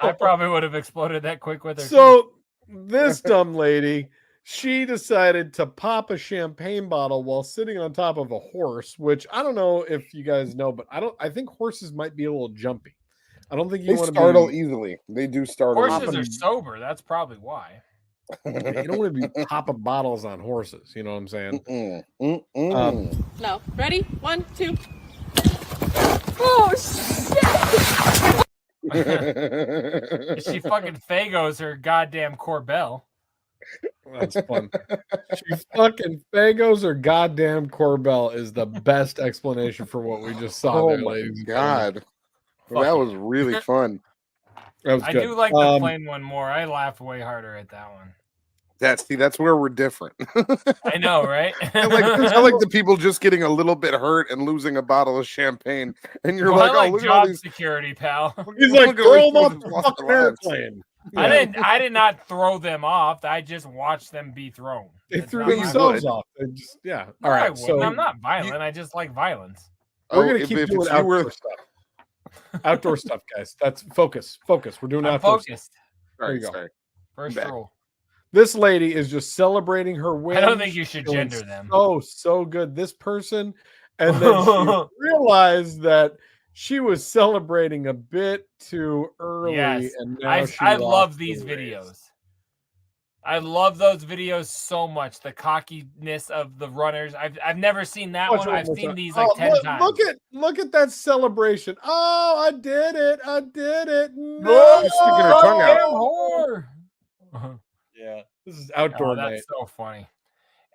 I probably would have exploded that quick with her. So this dumb lady, she decided to pop a champagne bottle while sitting on top of a horse, which I don't know if you guys know, but I think horses might be a little jumpy. I don't think you want to startle easily. They do startle. Horses are sober. That's probably why. You don't want to be popping bottles on horses. You know what I'm saying? No. Ready? 1, 2. Oh shit! She fucking Fagos her goddamn Corbell. That's fun. She fucking Fagos her goddamn Corbell is the best explanation for what we just saw there, ladies. God. Well, that was really fun. That was good. I do like the plane one more. I laughed way harder at that one. That's where we're different. I know, right? I like the people just getting a little bit hurt and losing a bottle of champagne, and you're well, like, look at all these security, pal. He's like, throw them off the fucking airplane. Yeah. I did not throw them off. I just watched them be thrown. They threw themselves off. They just, yeah. All right. So I'm not violent. I just like violence. We're gonna keep doing outdoor stuff. Outdoor stuff, guys. That's focus. We're doing outdoor focused. There you go. First rule. This lady is just celebrating her win. I don't think you should gender them. Oh, so good. This person, and then she realized that she was celebrating a bit too early. Yes. And now I love these videos. I love those videos so much. The cockiness of the runners. I've never seen that one. I've seen these like 10 times. Look at that celebration. Oh, I did it. No, she's sticking her tongue out. Yeah, this is outdoor night. That's so funny.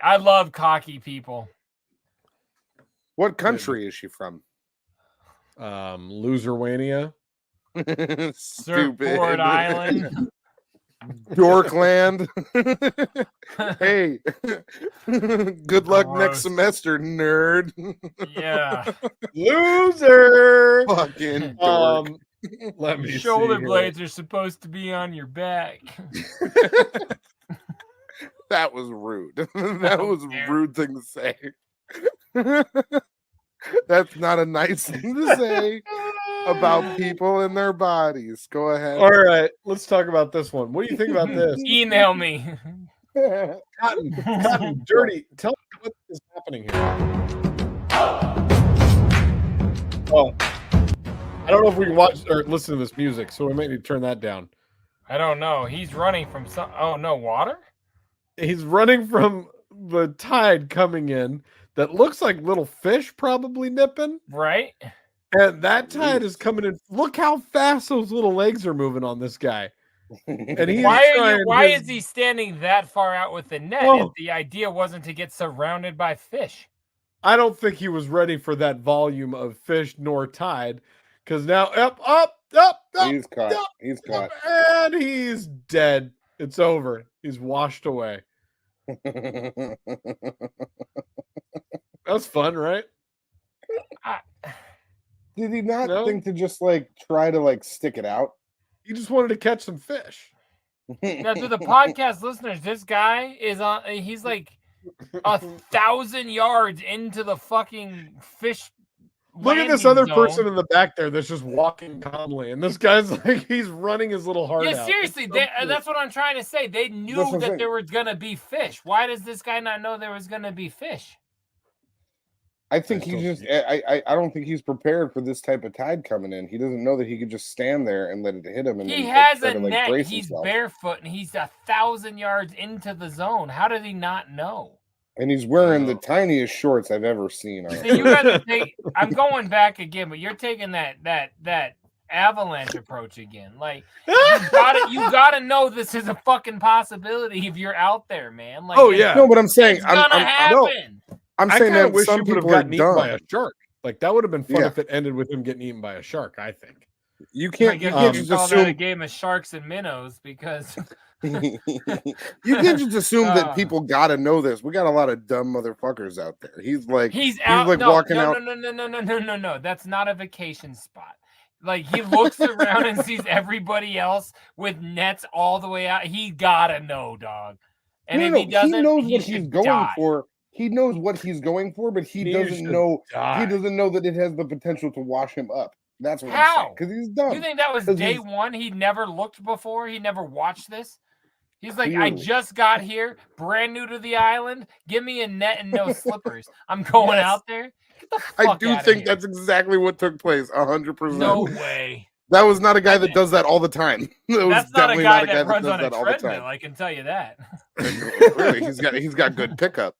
I love cocky people. What country is she from? Loserwania. Surfboard Island. Dorkland. Hey, good luck next semester, nerd. Yeah. Loser. Fucking dork. Let me Shoulder blades are supposed to be on your back. That was rude. That was a rude thing to say. That's not a nice thing to say about people and their bodies. Go ahead. All right, let's talk about this one. What do you think about this? Email me. Cotton, dirty. Tell me what is happening here. Oh, I don't know if we can watch or listen to this music, so we might need to turn that down. I don't know. He's running from some. Oh no, water. He's running from the tide coming in. That looks like little fish probably nipping. Right. And that tide is coming in. Look how fast those little legs are moving on this guy. And he's why is he standing that far out with the net if the idea wasn't to get surrounded by fish? I don't think he was ready for that volume of fish nor tide. Because now up. He's caught. He's caught. And he's dead. It's over. He's washed away. That's fun, right? Did he not think to just like try to like stick it out? He just wanted to catch some fish. Now, to the podcast listeners, this guy is on. He's like 1,000 yards into the fucking fish. Look at this other person in the back there that's just walking calmly, and this guy's like he's running his little heart out. Yeah, seriously, that's what I'm trying to say. They knew that there was gonna be fish. Why does this guy not know there was gonna be fish? I think he just. I don't think he's prepared for this type of tide coming in. He doesn't know that he could just stand there and let it hit him. And he has a net. He's barefoot and he's 1,000 yards into the zone. How did he not know? And he's wearing the tiniest shorts I've ever seen. See, you got to take. I'm going back again, but you're taking that avalanche approach again. Like you gotta know this is a fucking possibility if you're out there, man. Like, no, but I'm saying it's gonna happen. I'm saying that wish some he would people have are gotten eaten by a dumb. shark. Like that would have been fun if it ended with him getting eaten by a shark. I think you can't. You can't just call assume that a game of sharks and minnows because you can't just assume that people gotta know this. We got a lot of dumb motherfuckers out there. He's out, like walking out. No. That's not a vacation spot. Like he looks around and sees everybody else with nets all the way out. He gotta know, dog. And if he doesn't, he knows what he's going for. He knows what he's going for, but he doesn't know. He doesn't know that it has the potential to wash him up. That's what I'm saying. Because he's dumb. You think that was day one? He never looked before. He never watched this. He's like, I just got here, brand new to the island. Give me a net and no slippers. I'm going out there. Get the fuck I do think that's exactly what took place. 100%. No way. That was not a guy that does that all the time. That's not a guy that runs on a treadmill. I can tell you that. Really, he's got good pickup.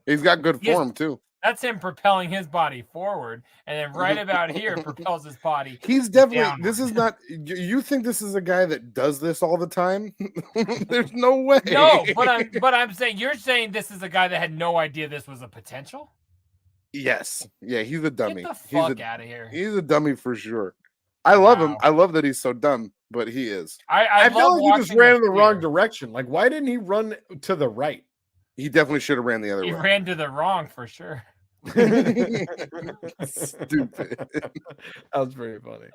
He's got good form too. That's him propelling his body forward, and then right about here propels his body. He's definitely. Downward. This is not. You think this is a guy that does this all the time? There's no way. No, but I'm saying you're saying this is a guy that had no idea this was a potential. Yes. Yeah, he's a dummy. Get the fuck out of here. He's a dummy for sure. I love him. I love that he's so dumb, but he is. I feel like he just ran in the wrong direction. Like, why didn't he run to the right? He definitely should have ran the other way. He ran to the wrong for sure. Stupid. That was pretty funny.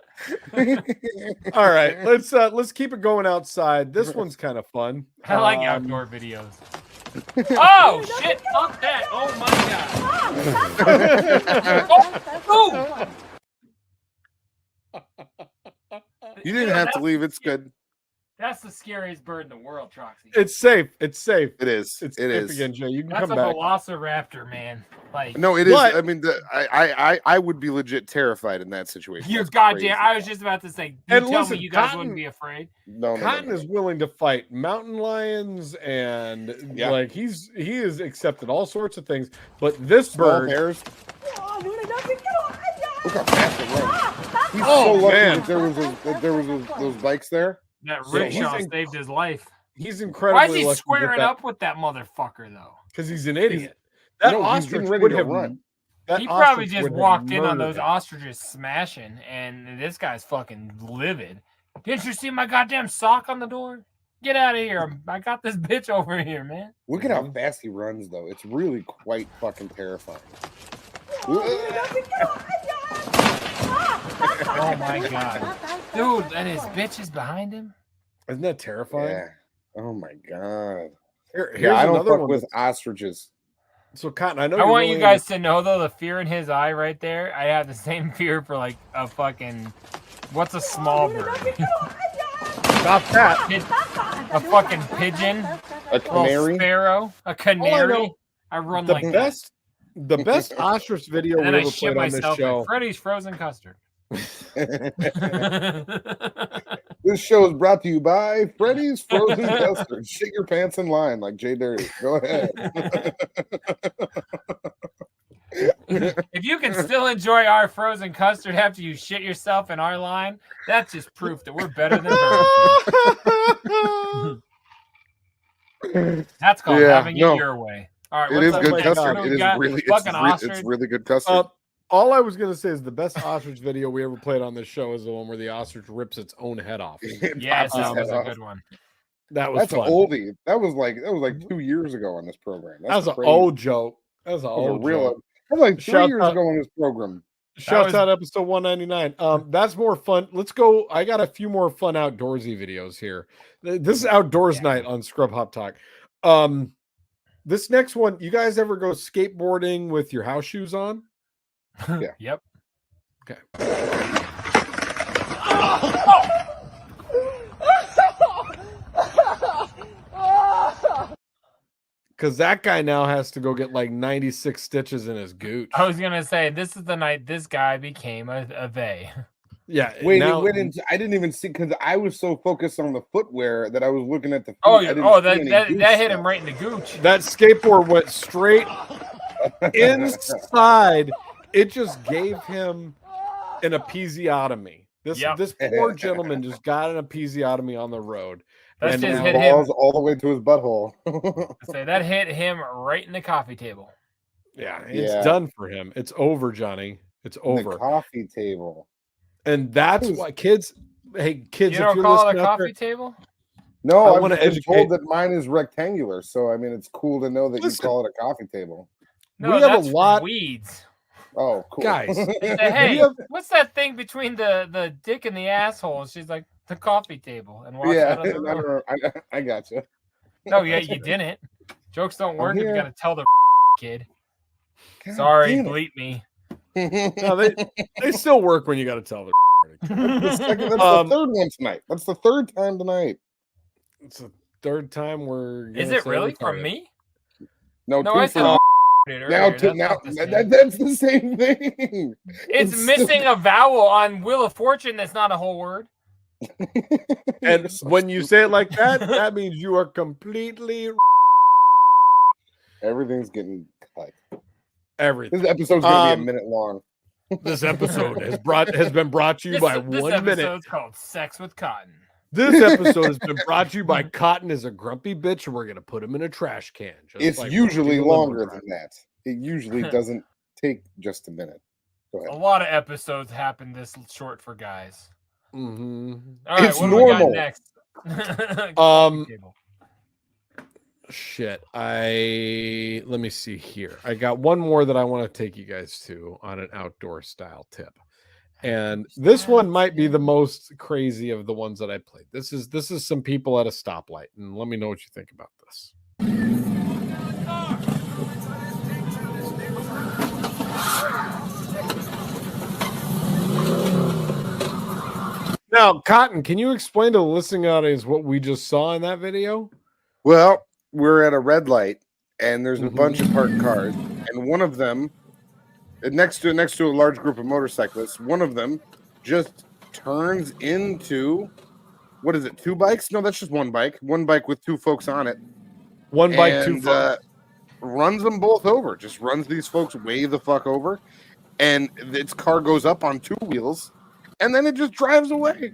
All right, let's keep it going outside. This one's kind of fun. I like outdoor videos. Oh shit! Fuck that! Oh my god! You didn't have to leave. It's good. That's the scariest bird in the world, Troxy. It's safe. It's safe. It is. It's it safe is. again, Jay. You can That's come a back. velociraptor, man. Like no, it is. I mean, I would be legit terrified in that situation. You're goddamn. I was just about to say. Tell me you guys wouldn't be afraid. No, Cotton is willing to fight mountain lions, and like he has accepted all sorts of things. But this bird. Bears. Look how fast it runs. He's so lucky that there was those bikes there. That rickshaw saved his life. He's incredibly. Why is he squaring up with that motherfucker though? Because he's an idiot. That ostrich would have run. He probably just walked in on those ostriches smashing, and this guy's fucking livid. Didn't you see my goddamn sock on the door? Get out of here! I got this bitch over here, man. Look at how fast he runs, though. It's really quite fucking terrifying. Oh my god, dude! And his bitch is behind him. Isn't that terrifying? Yeah. Oh my god. Here's I don't another fuck with ostriches. So Cotton, I know. I want you guys to know though, the fear in his eye right there. I have the same fear for like a fucking. What's a small bird? Stop that! A fucking pigeon. A canary. A sparrow. A canary. I run like that. The best ostrich video we ever played on this show. Freddy's frozen custard. This show is brought to you by Freddy's Frozen Custard. Shit your pants in line like JDirty. Go ahead. If you can still enjoy our frozen custard after you shit yourself in our line, that's just proof that we're better than Burger. That's called having it your way. All right, it is good custard. It is really, it's really good custard. All I was gonna say is the best ostrich video we ever played on this show is the one where the ostrich rips its own head off. Yes, that was a good one. That's an oldie. That was like 2 years ago on this program. That was an old joke. That was an old joke. That was like 3 years ago on this program. Shouts out episode 199. That's more fun. Let's go. I got a few more fun outdoorsy videos here. This is outdoors night on Scrub Hop Talk. This next one, you guys ever go skateboarding with your house shoes on? Yeah. Yep. Okay. Because that guy now has to go get like 96 stitches in his gooch. I was gonna say this is the night this guy became a they. Yeah. Wait, it went into. I didn't even see because I was so focused on the footwear that I was looking at the. Feet. That hit him right in the gooch. That skateboard went straight inside. It just gave him an episiotomy. This poor gentleman just got an episiotomy on the road. That just hit him all the way to his butthole. So that hit him right in the coffee table. Yeah, it's done for him. It's over, Johnny. It's over. The coffee table. And that's why kids. Hey, kids, you don't call it a coffee table? No, I want to educate. Told that mine is rectangular, so I mean it's cool to know that you call it a coffee table. No, we have a lot weeds. Oh, cool. Guys. Say, hey, what's that thing between the dick and the asshole? She's like, the coffee table. And I got you. No, yeah, you didn't. Jokes don't work if you got to tell the kid. God, sorry, bleep me. No, they still work when you got to tell the. That's the third one tonight. That's the third time tonight. It's the third time we're. Is it really from me? No, I said that's the same thing. It's missing a vowel on Wheel of Fortune. That's not a whole word. And when you say it like that, that means you are completely. Everything's getting cut. Everything. This episode's gonna be a minute long. This episode has been brought to you by 1 minute. This episode's called Sex with Cotton. This episode has been brought to you by Cotton is a grumpy bitch, and we're gonna put him in a trash can. It's like usually longer than that. It usually doesn't take just a minute. Go ahead. A lot of episodes happen this short for guys. Mm-hmm. All right, it's normal. Next? Shit. Let me see here. I got one more that I want to take you guys to on an outdoor style tip. And this one might be the most crazy of the ones that I played. This is some people at a stoplight, and let me know what you think about this. Now, Cotton, can you explain to the listening audience what we just saw in that video? Well, we're at a red light, and there's a bunch of parked cars, and one of them, next to a large group of motorcyclists, one of them just turns into, what is it, 2 bikes? No, that's just one bike. One bike with 2 folks on it. One bike, 2 folks. Runs them both over. Just runs these folks way the fuck over, and its car goes up on 2 wheels. And then it just drives away.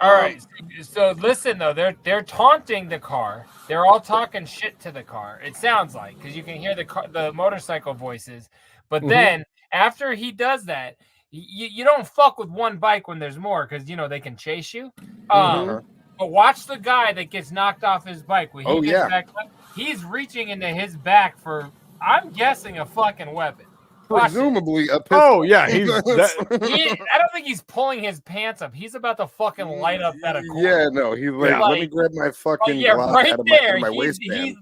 All right. So listen though, they're taunting the car. They're all talking shit to the car. It sounds like because you can hear the motorcycle voices. But then after he does that, you don't fuck with one bike when there's more because they can chase you. But watch the guy that gets knocked off his bike when he gets back up. He's reaching into his back for, I'm guessing, a fucking weapon. Presumably a pistol. Oh yeah, I don't think he's pulling his pants up. He's about to fucking light up that corner. Yeah, no, he's like, let me grab my fucking right out of there. my waistband.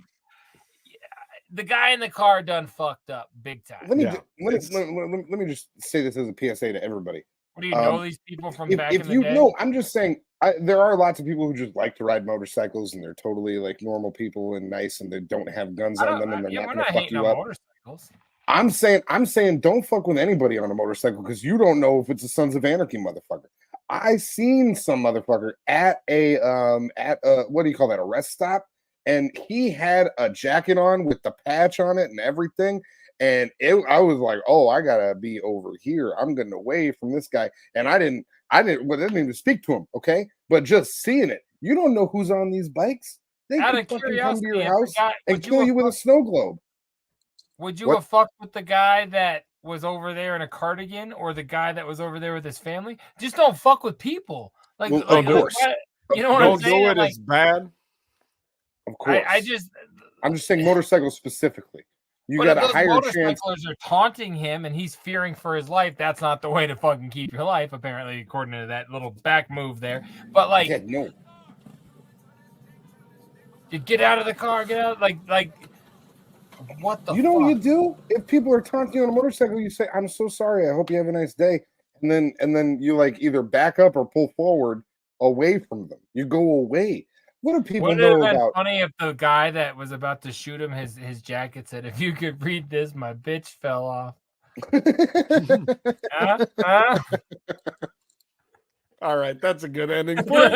The guy in the car done fucked up big time. Let me just say this as a PSA to everybody. What do you know these people from back in the day? No, I'm just saying there are lots of people who just like to ride motorcycles and they're totally like normal people and nice and they don't have guns on them and they're not going to fuck you up. Motorcycles. I'm saying don't fuck with anybody on a motorcycle because you don't know if it's a Sons of Anarchy motherfucker. I seen some motherfucker at a what do you call that, a rest stop, and he had a jacket on with the patch on it and everything, And I was like, oh, I gotta be over here. I'm getting away from this guy. And I didn't even speak to him, okay? But just seeing it, you don't know who's on these bikes. They could fucking come to your house and kill you with a snow globe. Would you have fucked with the guy that was over there in a cardigan or the guy that was over there with his family? Just don't fuck with people. Like, of course. You know what I'm saying? Don't do it as bad. Of course. I'm just saying motorcycles specifically. You got a higher chance. Motorcyclers are taunting him and he's fearing for his life. That's not the way to fucking keep your life, apparently, according to that little back move there. But like, no. You get out of the car, get out, like what the You know fuck? what you do? If people are taunting you on a motorcycle, you say, I'm so sorry, I hope you have a nice day. And then you like either back up or pull forward away from them. You go away. What do people know about? Funny if the guy that was about to shoot him, his jacket said, "If you could read this, my bitch fell off." All right, that's a good ending point.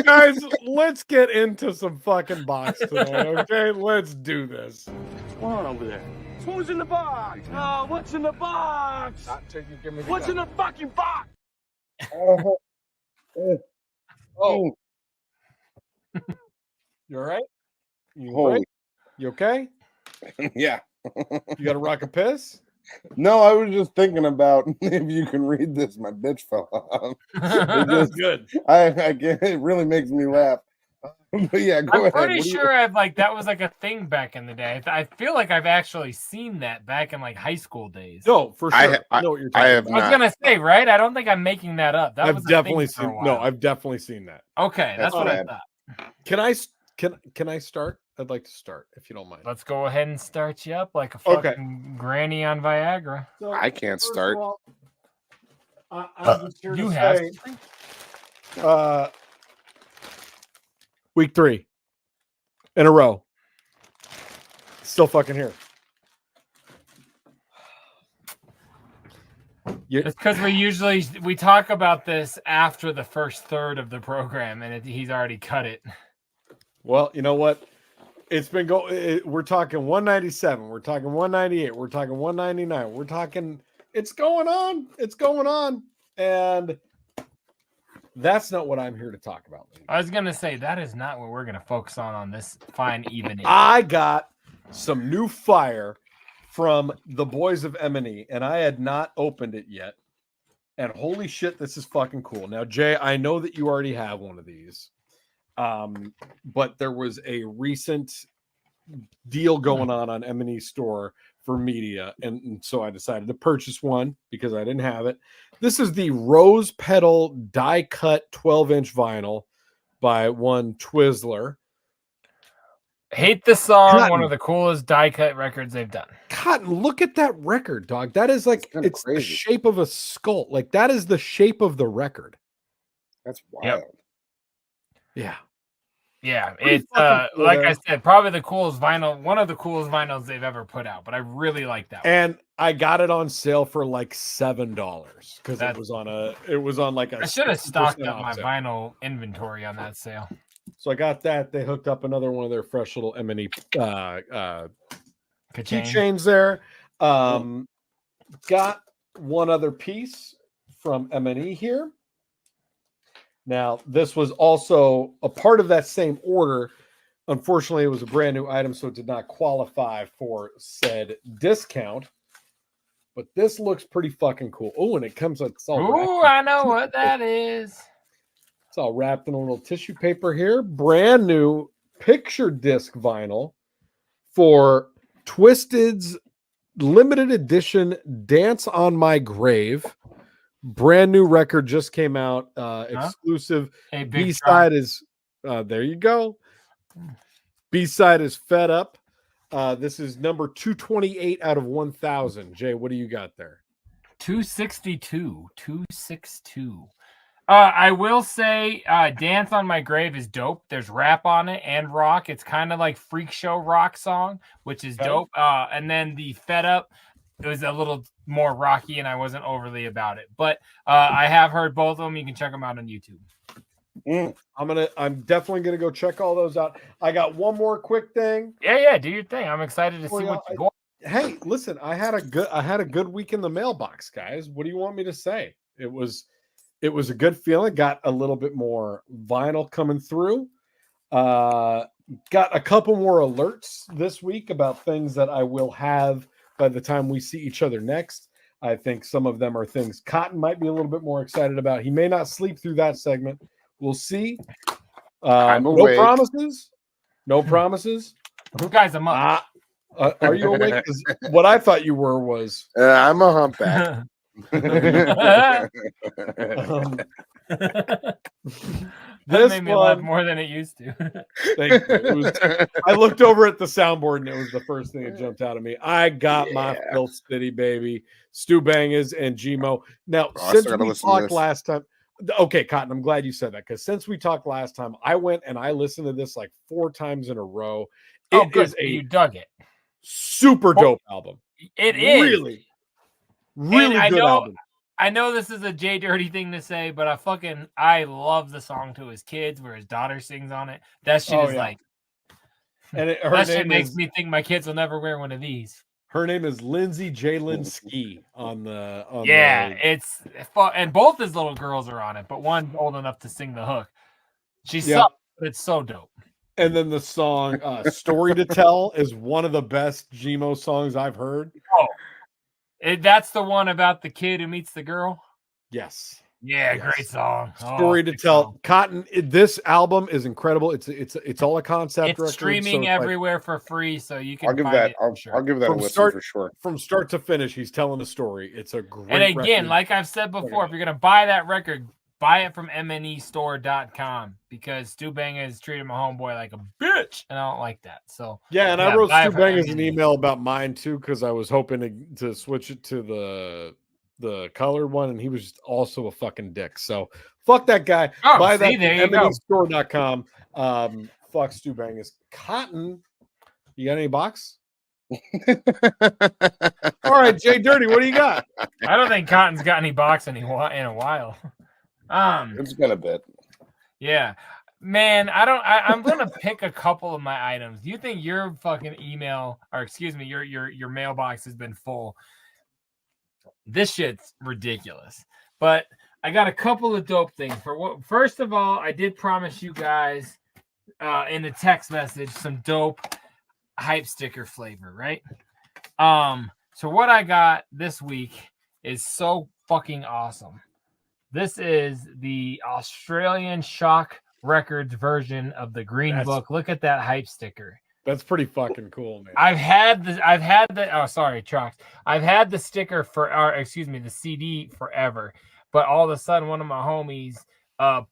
Guys, let's get into some fucking box today, okay? Let's do this. What's going on over there? Who's in the box? Oh, what's in the box? What's in the fucking box? Oh. You all right? You okay? Yeah. You got a rock a piss? No, I was just thinking about if you can read this, my bitch fell off. That's good. It really makes me laugh. But yeah, go ahead. I'm pretty sure that was like a thing back in the day. I feel like I've actually seen that back in like high school days. No, for sure. I know what you're talking about. I was gonna say, right? I don't think I'm making that up. I've definitely seen. No, I've definitely seen that. Okay, that's what I thought. Can I start? I'd like to start, if you don't mind. Let's go ahead and start you up like a fucking granny on Viagra. So, I can't start. I'm just here you to have. Say, week 3 in a row. Still fucking here. It's because we talk about this after the first third of the program, and he's already cut it. Well, you know what? It's been we're talking 197. We're talking 198. We're talking 199. We're talking. It's going on. It's going on, and that's not what I'm here to talk about. I was gonna say that is not what we're gonna focus on this fine evening. I got some new fire from the boys of M&E, and I had not opened it yet. And holy shit, this is fucking cool. Now, Jay, I know that you already have one of these. But there was a recent deal going on M&E store for media, and so I decided to purchase one because I didn't have it. This is the Rose Petal die cut 12-inch vinyl by one Twizzler. Hate the song. Cotton. One of the coolest die cut records they've done. Cotton, look at that record, dog. That is like it's the shape of a skull. Like that is the shape of the record. That's wild. Yep. Yeah. Yeah, it's like I said, probably the coolest vinyl, one of the coolest vinyls they've ever put out. But I really like that one. And I got it on sale for like $7 because it was on like a. I should have stocked up my vinyl inventory on that sale. So I got that. They hooked up another one of their fresh little M&E keychains there. Got one other piece from M&E here. Now, this was also a part of that same order. Unfortunately, it was a brand new item, so it did not qualify for said discount. But this looks pretty fucking cool. Oh, and it comes with I know what that is. It's all wrapped in a little tissue paper here. Brand new picture disc vinyl for Twisted's limited edition Dance on My Grave. Brand new record just came out. Exclusive. Hey, B-side is there you go. B-side is Fed Up. This is number 228 out of 1,000. Jay, what do you got there? 262. I will say Dance on My Grave is dope. There's rap on it and rock. It's kind of like freak show rock song, which is dope. And then the Fed Up, it was a little more rocky and I wasn't overly about it. But I have heard both of them. You can check them out on YouTube. I'm definitely gonna go check all those out. I got one more quick thing. Yeah, do your thing. I'm excited to see what you got. Hey, listen, I had a good week in the mailbox, guys. What do you want me to say? It was a good feeling. Got a little bit more vinyl coming through. Got a couple more alerts this week about things that I will have by the time we see each other next. I think some of them are things Cotton might be a little bit more excited about. He may not sleep through that segment. We'll see. No promises. No promises. You guys are up. Are you awake? 'Cause what I thought you were was I'm a humpback. This made me laugh more than it used to. Thank you. I looked over at the soundboard and it was the first thing that jumped out of me. I got my Phil City, baby. Stu Bangers and Gmo. Now, since we talked last time, okay, Cotton, I'm glad you said that because since we talked last time, I went and I listened to this like 4 times in a row. You dug it. Super dope album. It is really good album. I know this is a JDirty thing to say, but I love the song to his kids where his daughter sings on it. That shit is like, and that shit makes me think my kids will never wear one of these. Her name is Lindsay Jalen Ski it's fun, and both his little girls are on it, but one's old enough to sing the hook. She sucks, but it's so dope. And then the song "Story to Tell" is one of the best Gmo songs I've heard. That's the one about the kid who meets the girl. Yes. Yeah, great song. Story to Tell. Cotton. This album is incredible. It's all a concept. It's streaming everywhere for free, so you can. I'll give that a listen for sure. From start to finish, he's telling the story. It's a great. And again, record. like I've said before, if you're gonna buy that record, buy it from mnestore.com because Stu Bangers treated my homeboy like a bitch, and I don't like that. So and I wrote Stu Bangers an email about mine too because I was hoping to switch it to the colored one, and he was just also a fucking dick. So fuck that guy. Buy that at mnestore.com. Fuck Stu Bangers. Cotton, you got any box? All right, JDirty, what do you got? I don't think Cotton's got any box in a while. It's been a bit. Yeah, man. I'm gonna pick a couple of my items. Do you think your fucking email, or excuse me, your mailbox has been full? This shit's ridiculous. But I got a couple of dope things. First of all, I did promise you guys in a text message some dope hype sticker flavor, right? So what I got this week is so fucking awesome. This is the Australian Shock Records version of the Green Book. Look at that hype sticker. That's pretty fucking cool, man. I've had the Trox. I've had the sticker the CD forever, but all of a sudden one of my homies out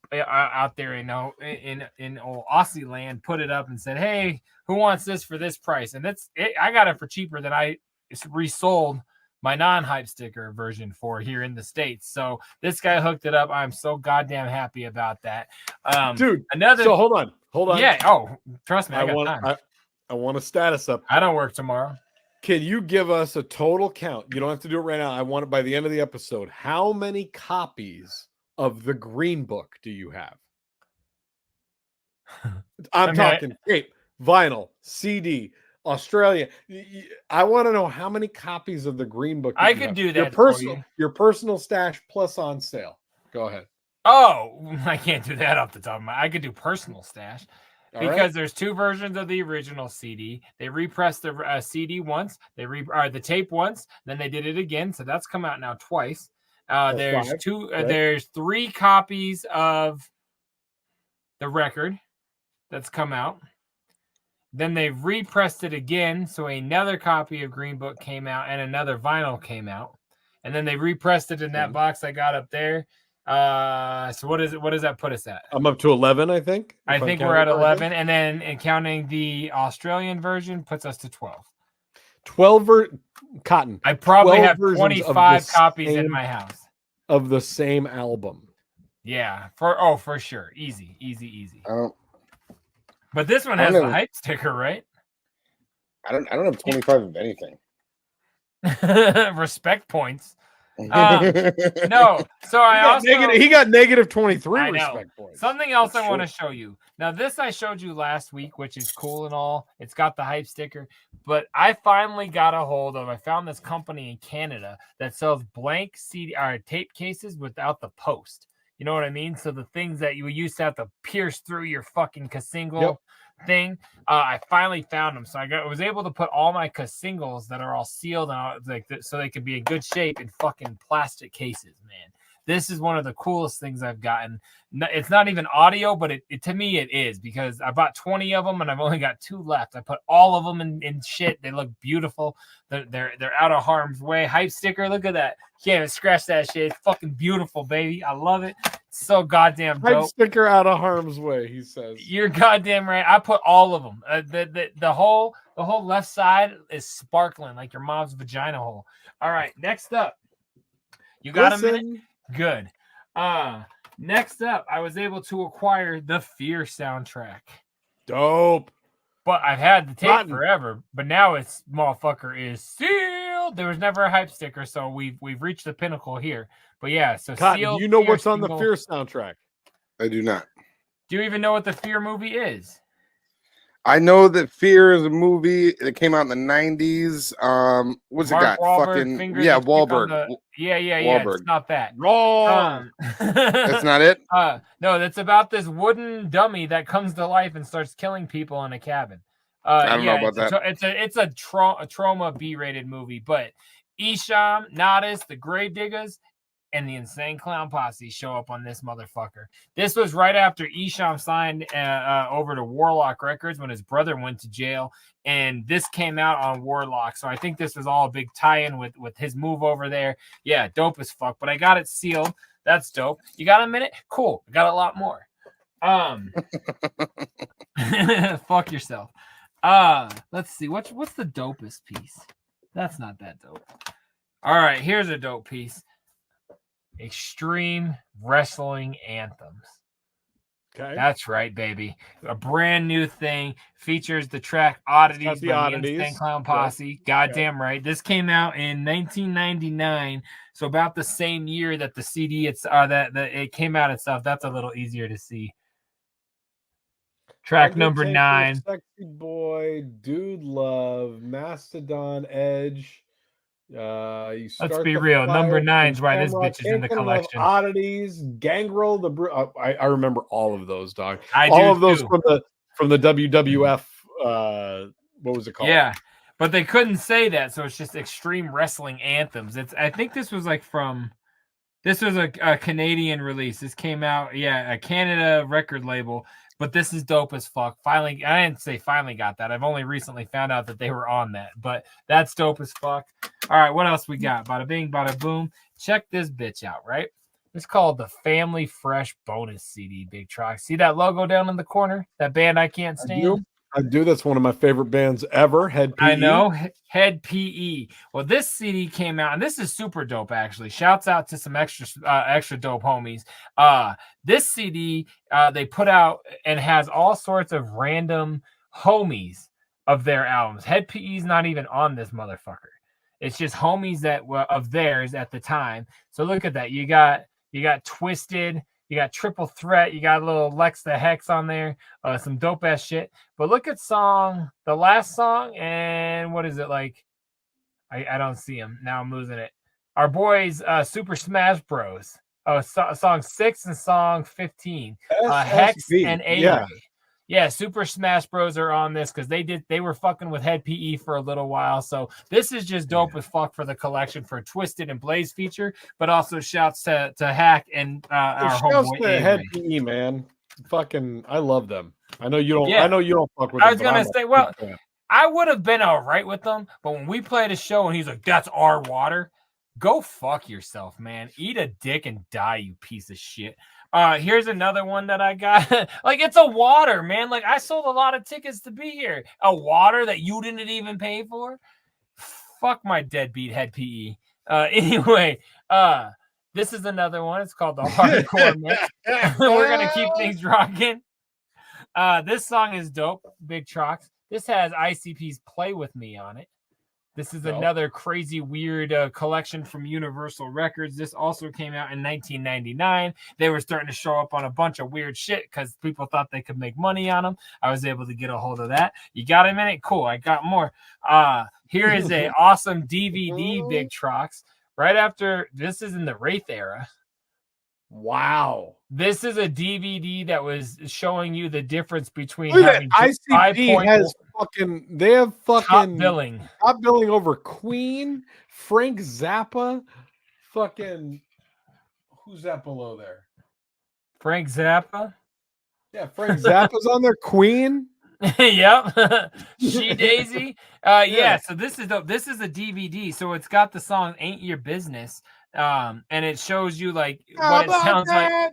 there in old Aussie land put it up and said, "Hey, who wants this for this price?" And I got it for cheaper than I resold my non-hype sticker version for here in the States. So this guy hooked it up. I'm so goddamn happy about that. Dude, so hold on. Yeah. Oh, trust me. I want a status up. I don't work tomorrow. Can you give us a total count? You don't have to do it right now. I want it by the end of the episode. How many copies of the Green Book do you have? I'm talking tape, vinyl, CD, Australia. I want to know how many copies of the Green Book. I could do that. Your personal stash plus on sale. Go ahead. Oh, I can't do that off the top of my. I could do personal stash. Because there's 2 versions of the original CD. They repressed the CD once, the tape once, then they did it again. So that's come out now twice. There's 2. There's 3 copies of the record that's come out. Then they repressed it again, so another copy of Green Book came out, and another vinyl came out. And then they repressed it in that box I got up there. So what does that put us at? I'm up to 11, I think. I think we're at 11, and then counting the Australian version puts us to 12. 12 Cotton. I probably have 25 copies in my house of the same album. Yeah, for sure. Easy. But this one has the hype sticker, right? I don't have 25 of anything. Respect points. No, so he got negative 23 respect points. Something else I want to show you. Now, this I showed you last week, which is cool and all. It's got the hype sticker, but I finally got a hold of. I found this company in Canada that sells blank CD or tape cases without the post. You know what I mean? So the things that you used to have to pierce through your fucking cassingle thing, I finally found them. So I was able to put all my casingles that are all sealed and so they could be in good shape in fucking plastic cases, man. This is one of the coolest things I've gotten. It's not even audio, but it to me it is, because I bought 20 of them and I've only got 2 left. I put all of them in shit. They look beautiful. They're out of harm's way. Hype sticker, look at that. Can't even scratch that shit. It's fucking beautiful, baby. I love it. It's so goddamn dope. Hype sticker out of harm's way, he says. You're goddamn right. I put all of them. The whole left side is sparkling like your mom's vagina hole. All right, next up. You got a minute? Good. Next up, I was able to acquire the Fear soundtrack. Dope. But I've had the tape forever, but now it's motherfucker is sealed. There was never a hype sticker, so we've reached the pinnacle here. But yeah, so Cotton, sealed. do you know what's on the Fear soundtrack? I do not. Do you even know what the Fear movie is? I know that Fear is a movie that came out in the 90s. What's it got? Wahlberg, Wahlberg. Yeah. Wahlberg. It's not that. Wrong. That's not it? No, that's about this wooden dummy that comes to life and starts killing people in a cabin. I don't know about that. It's a trauma B-rated movie, but Isham, Nodis, the Grave Diggers, and the Insane Clown Posse show up on this motherfucker. This was right after Isham signed over to Warlock Records when his brother went to jail, and this came out on Warlock. So I think this was all a big tie-in with his move over there. Yeah, dope as fuck. But I got it sealed. That's dope. You got a minute? Cool. I got a lot more. Fuck yourself. Let's see. What's the dopest piece? That's not that dope. All right, here's a dope piece. Extreme Wrestling Anthems. Okay. That's right, baby. A brand new thing. Features the track Oddities by the Insane Clown Posse. Goddamn right. This came out in 1999, so about the same year that the CD that it came out itself. That's a little easier to see. Track number 9. Sexy Boy, Dude Love, Mastodon Edge. Let's be real. Number 9's why this bitch is in the collection. Oddities, Gangrel, I remember all of those, dog. All of those from the WWF. What was it called? Yeah, but they couldn't say that, so it's just Extreme Wrestling Anthems. I think this was a Canadian release. This came out, a Canada record label. But this is dope as fuck. Finally, I didn't say finally got that. I've only recently found out that they were on that. But that's dope as fuck. All right, what else we got? Bada bing, bada boom. Check this bitch out, right? It's called the Family Fresh Bonus CD, Big Trox. See that logo down in the corner? That band I can't stand? I do. That's one of my favorite bands ever. Head PE. I know. Head PE. Well, this CD came out, and this is super dope, actually. Shouts out to some extra dope homies. This CD they put out and has all sorts of random homies of their albums. Head PE's not even on this motherfucker. It's just homies that were of theirs at the time. So look at that. You got Twisted. You got Triple Threat. You got a little Lex the Hex on there. Some dope ass shit. But look at the last song, and what is it like? I don't see him. Now I'm losing it. Our boys, Super Smash Bros. Song 6 and song 15. Hex and A. Yeah, Super Smash Bros. Are on this because they were fucking with Head PE for a little while. So this is just dope as fuck for the collection for Twisted and Blaze feature, but also shouts to Hack and our homeboy to Head PE, man. Fucking, I love them. I know you don't. Yeah. I know you don't fuck with them. I was gonna say, well, I would have been all right with them, but when we played a show and he's like, "That's our water," go fuck yourself, man. Eat a dick and die, you piece of shit. Here's another one that I got. Like, it's a water, man. Like, I sold a lot of tickets to be here. A water that you didn't even pay for? Fuck my deadbeat Head PE. Anyway, this is another one. It's called the Hardcore Mix. We're going to keep things rocking. This song is dope. Big Trox. This has ICP's Play With Me on it. This is another crazy, weird collection from Universal Records. This also came out in 1999. They were starting to show up on a bunch of weird shit because people thought they could make money on them. I was able to get a hold of that. You got a minute? Cool. I got more. Here is a awesome DVD, Big Trox. Right after, this is in the Wraith era. Wow. This is a DVD that was showing you the difference between Look at having that. ICP has they have fucking top billing over Queen, Frank Zappa, fucking who's that below there? Frank Zappa. Yeah, Frank Zappa's on there. Queen. Yep. She Daisy. Yeah, so this is a DVD. So it's got the song Ain't Your Business. And it shows you like what it sounds like.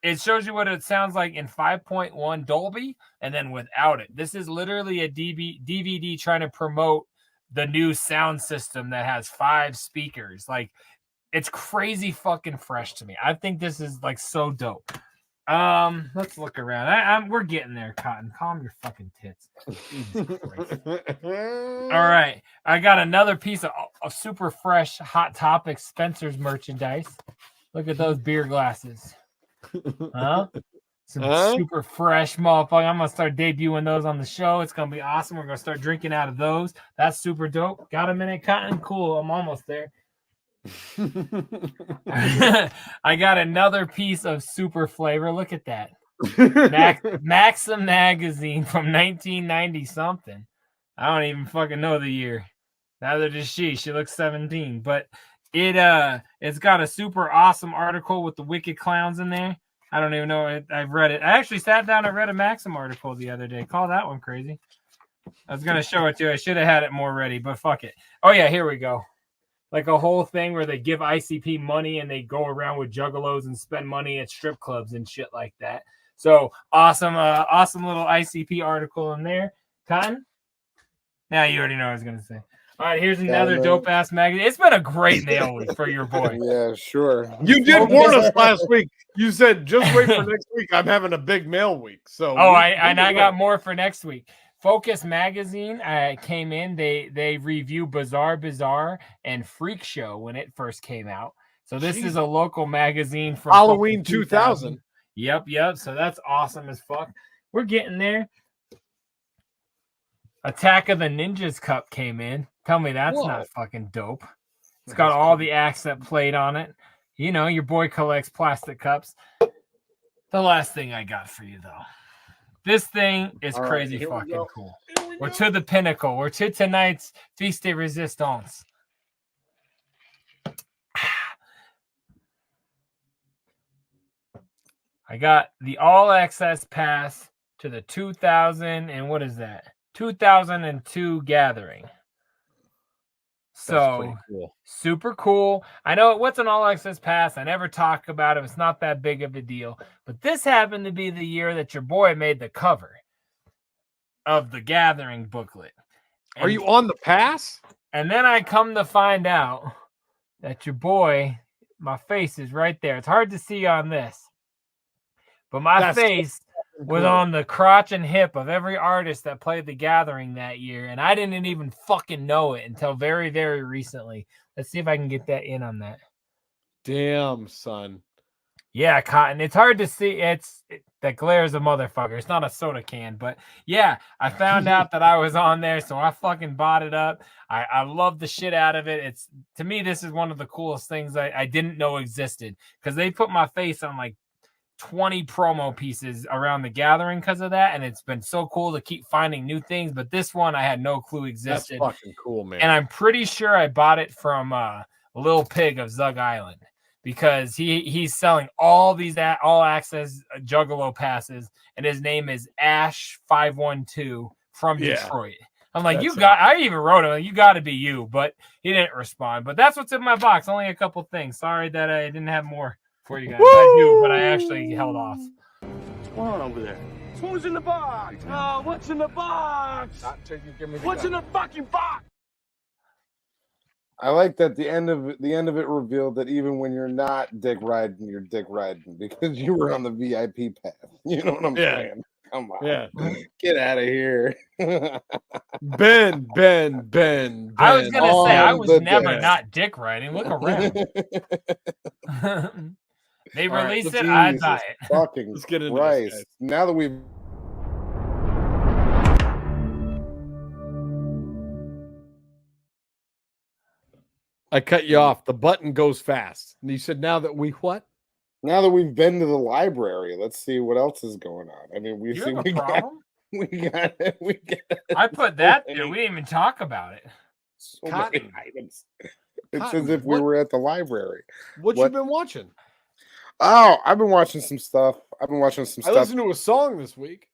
It shows you what it sounds like in 5.1 Dolby and then without it. This is literally a DVD trying to promote the new sound system that has 5 speakers. Like, it's crazy fucking fresh to me. I think this is like so dope. Let's look around. We're getting there, Cotton. Calm your fucking tits. All right. I got another piece of super fresh Hot Topic Spencer's merchandise. Look at those beer glasses. Huh? Some super fresh motherfucker. I'm gonna start debuting those on the show. It's gonna be awesome. We're gonna start drinking out of those. That's super dope. Got a minute, Cotton? Cool. I'm almost there. I got another piece of super flavor. Look at that. Maxim magazine from 1990 something. I don't even fucking know the year. Neither does she. She looks 17. But it's got a super awesome article with the Wicked Clowns in there. I don't even know. I've read it. I actually sat down and read a Maxim article the other day. Call that one crazy. I was gonna show it to you. I should have had it more ready, but fuck it. Oh yeah, here we go. Like a whole thing where they give ICP money and they go around with juggalos and spend money at strip clubs and shit like that. So awesome, awesome little ICP article in there. Cotton? Now you already know what I was gonna say. All right, here's another dope ass magazine. It's been a great mail week for your boy. Yeah, sure. You did warn us last week. You said just wait for next week. I'm having a big mail week. So I got more for next week. Focus Magazine came in. They review Bizarre and Freak Show when it first came out. So this is a local magazine from Halloween 2000. Yep. So that's awesome as fuck. We're getting there. Attack of the Ninjas Cup came in. Tell me that's not fucking dope. It's got all the acts that played on it. You know, your boy collects plastic cups. The last thing I got for you, though. This thing is crazy fucking cool. We're to the pinnacle. We're to tonight's Feast de Resistance. I got the all access pass to the 2000 and what is that? 2002 gathering. So cool. Super cool. I know what's an all access pass. I never talk about it. It's not that big of a deal. But this happened to be the year that your boy made the cover of the gathering booklet. And, are you on the pass? And then I come to find out that your boy, my face is right there. It's hard to see on this. But my face was on the crotch and hip of every artist that played the gathering that year. And I didn't even fucking know it until very, very recently. Let's see if I can get that in on that. Damn, son. Yeah, Cotton. It's hard to see. That glare's a motherfucker. It's not a soda can. But yeah, I found out that I was on there. So I fucking bought it up. I love the shit out of it. To me, this is one of the coolest things I didn't know existed. Because they put my face on like 20 promo pieces around the gathering because of that, and it's been so cool to keep finding new things. But this one I had no clue existed. That's fucking cool, man. And I'm pretty sure I bought it from Lil Pig of Zug Island because he's selling all these all access Juggalo passes, and his name is Ash512 from Detroit. I'm like, I even wrote him, you got to be you, but he didn't respond. But that's what's in my box. Only a couple things. Sorry that I didn't have more for you guys. Woo! I do, but I actually held off. What's going on over there? Who's in the box? What's in the box? What's in the fucking box? I like that the end of it revealed that even when you're not dick riding, you're dick riding because you were on the VIP path. You know what I'm saying? Come on. Yeah. Get out of here. Ben. I was gonna say I was the never dead. not dick riding. Look around. They release it, I buy it. Fucking Let's get into Christ. this, guys. Now that we've I cut you off. The button goes fast. And you said now that we what? Now that we've been to the library, let's see what else is going on. I mean, You have a problem? we got I put that there. We didn't even talk about it. so many Cotton. items. It's Cotton, as if we what- were at the library. What you been watching? Oh, I've been watching some stuff. I listened to a song this week.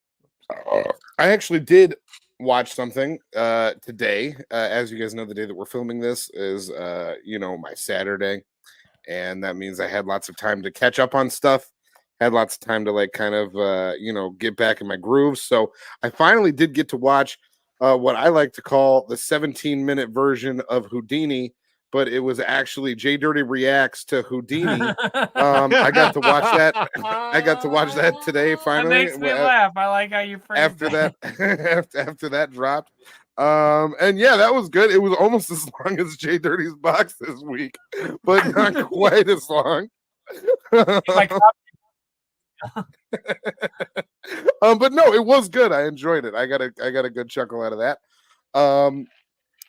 I actually did watch something today. As you guys know, the day that we're filming this is my Saturday, and that means I had lots of time to catch up on stuff. Had lots of time to get back in my groove. So I finally did get to watch what I like to call the 17-minute version of Houdini, but it was actually JDirty reacts to Houdini. I got to watch that. I got to watch that today. Finally, It makes me laugh. I like how you phrase after that. After that dropped, and yeah, that was good. It was almost as long as JDirty's box this week, but not quite as long. But no, it was good. I enjoyed it. I got a good chuckle out of that.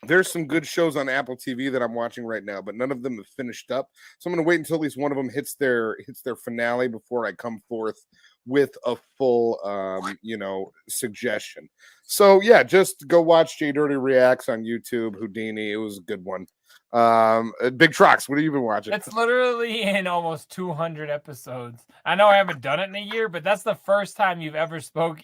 There's some good shows on Apple TV that I'm watching right now, but none of them have finished up. So I'm going to wait until at least one of them hits their finale before I come forth with a full suggestion. So yeah, just go watch JDirty Reacts on YouTube. Houdini, it was a good one. Big Trox, what have you been watching? It's literally in almost 200 episodes. I know I haven't done it in a year, but that's the first time you've ever spoke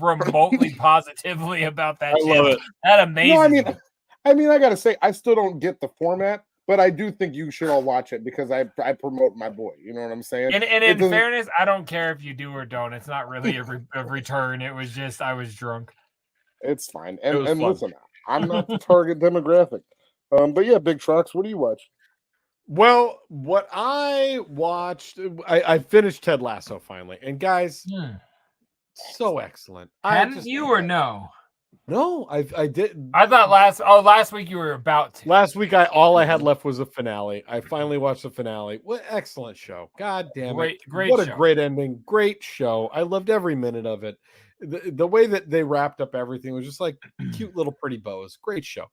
remotely positively about that. I love it. That amazing. No, I mean, I gotta say, I still don't get the format, but I do think you should all watch it because I promote my boy. You know what I'm saying? And in fairness, I don't care if you do or don't. It's not really a return. It was just I was drunk. It's fine. And fun. listen, I'm not the target demographic. But yeah, Big Trox, what do you watch? Well, what I watched, I finished Ted Lasso finally, and guys, so excellent. Hadn't you or no? No, I did. I thought last week you were about to. Last week, all I had left was the finale. I finally watched the finale. What excellent show! God damn it! Great what show. A great ending! Great show. I loved every minute of it. The way that they wrapped up everything was just like cute little pretty bows. Great show.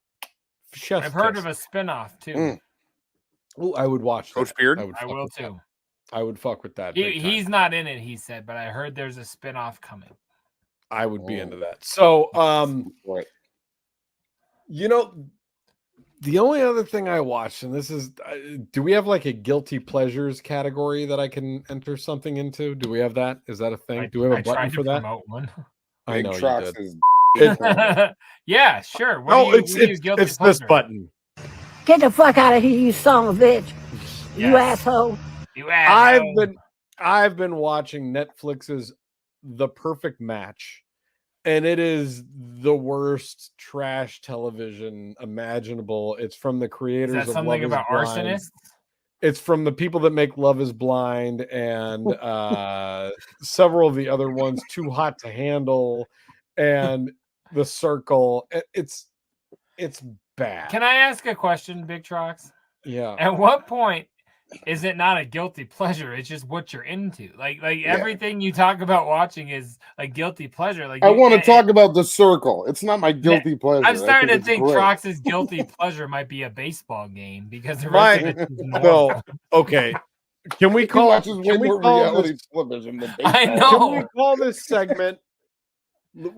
I've heard of a spinoff too. Oh, I would watch Coach that. Beard. I will too. I would fuck with that. He's not in it, he said, but I heard there's a spinoff coming. I would be into that. So, Right. The only other thing I watched, and this is, do we have like a guilty pleasures category that I can enter something into? Do we have that? Is that a thing? Do we have a button for that? One. I know Trox you did. Yeah, sure. It's this button. Get the fuck out of here, you son of a bitch. Yes. You asshole. You asshole. I've been watching Netflix's The Perfect Match, and it is the worst trash television imaginable. It's from the creators of Love something is about Blind. arsonists? It's from the people that make Love is Blind and several of the other ones, Too Hot to Handle and The Circle. It's bad. Can I ask a question, Big Trox? Yeah. At what point is it not a guilty pleasure? It's just what you're into. Like everything you talk about watching is a guilty pleasure. Like I want to talk about The Circle. It's not my guilty pleasure. I'm starting to think great. Trox's guilty pleasure might be a baseball game because the My- rest of it is normal. No. Okay. Can we call He watches way can we more call reality this, television than I baseball. know. Can we call this segment?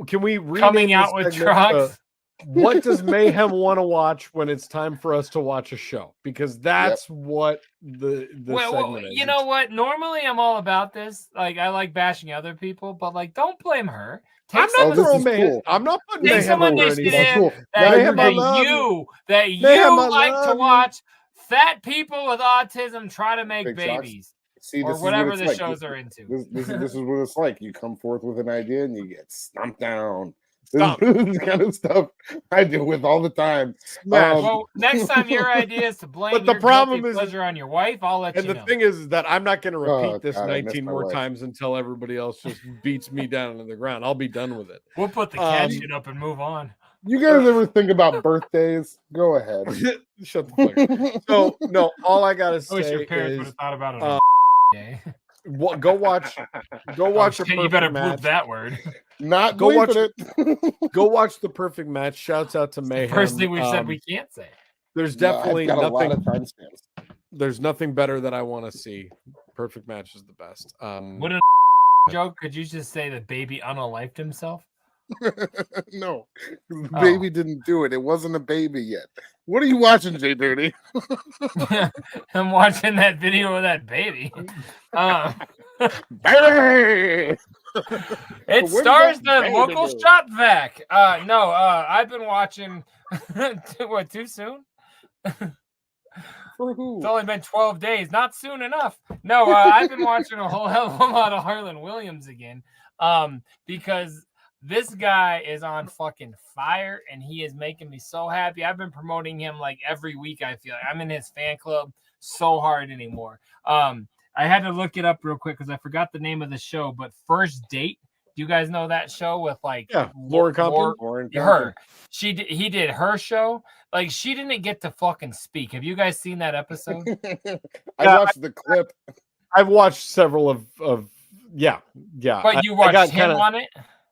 Can we rename Coming out this with segment, Trox. what does Mayhem want to watch when it's time for us to watch a show? Because that's what the segment is. You know what? Normally I'm all about this. Like I like bashing other people, but like don't blame her. I'm not this throwing is Mayhem. cool. I'm not putting Take Mayhem some over initiative anybody. Cool. Mayhem, I that love you Mayhem, I like to love you. watch fat people with autism try to make Big Trox. babies See, or this is whatever what the it's shows like. are into. This is what it's like. You come forth with an idea and you get stomped down. This kind of stuff I deal with all the time. Well, next time your idea is to blame but the your problem guilty is pleasure on your wife, I'll let you know. And the thing is that I'm not going to repeat this God, 19 more wife. times until everybody else just beats me down to the ground. I'll be done with it. We'll put the cat shit up and move on. You guys ever think about birthdays? Go ahead. Shut the fuck up. So, no, all I got to say I wish your parents would is have thought about it on day. go watch the You better perfect bleep match. that word. Not Go watch it. Go watch the perfect match. Shouts out to Mayhem. First thing we said we can't say. There's definitely I've got nothing. a lot of time stamps. There's nothing better that I want to see. Perfect match is the best. What a joke! Could you just say that baby unalifed himself? No, the baby didn't do it. It wasn't a baby yet. What are you watching, JDirty? I'm watching that video of that baby. Baby! It stars the local shop vac. No, I've been watching. What, too soon? For who? It's only been 12 days. Not soon enough. No, I've been watching a whole hell of a lot of Harlan Williams again. Because this guy is on fucking fire and he is making me so happy. I've been promoting him like every week. I feel like I'm in his fan club so hard anymore. I had to look it up real quick because I forgot the name of the show, but First Date. Do you guys know that show with like Laura Compton? Her. He did her show. Like she didn't get to fucking speak. Have you guys seen that episode? I watched the clip. I've watched several of yeah. But you watched him on it?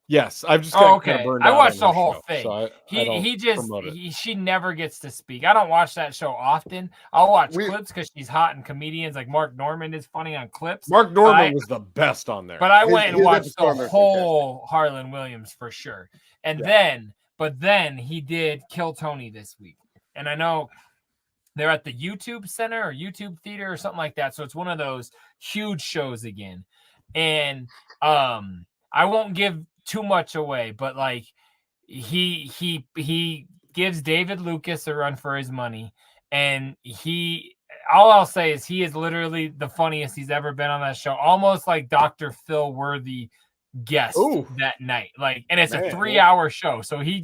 Yes, I've just got kind of burned out. I watched on the whole show, thing. So She never gets to speak. I don't watch that show often. I'll watch clips because she's hot and comedians like Mark Norman is funny on clips. Mark Norman was the best on there. But I went and watched the whole Harlan Williams for sure. And then he did Kill Tony this week. And I know they're at the YouTube Center or YouTube Theater or something like that. So it's one of those huge shows again. And I won't give too much away, but like he gives David Lucas a run for his money, and all I'll say is he is literally the funniest he's ever been on that show, almost like Dr. Phil Worthy guest that night. Like, and it's a 3-hour show, so he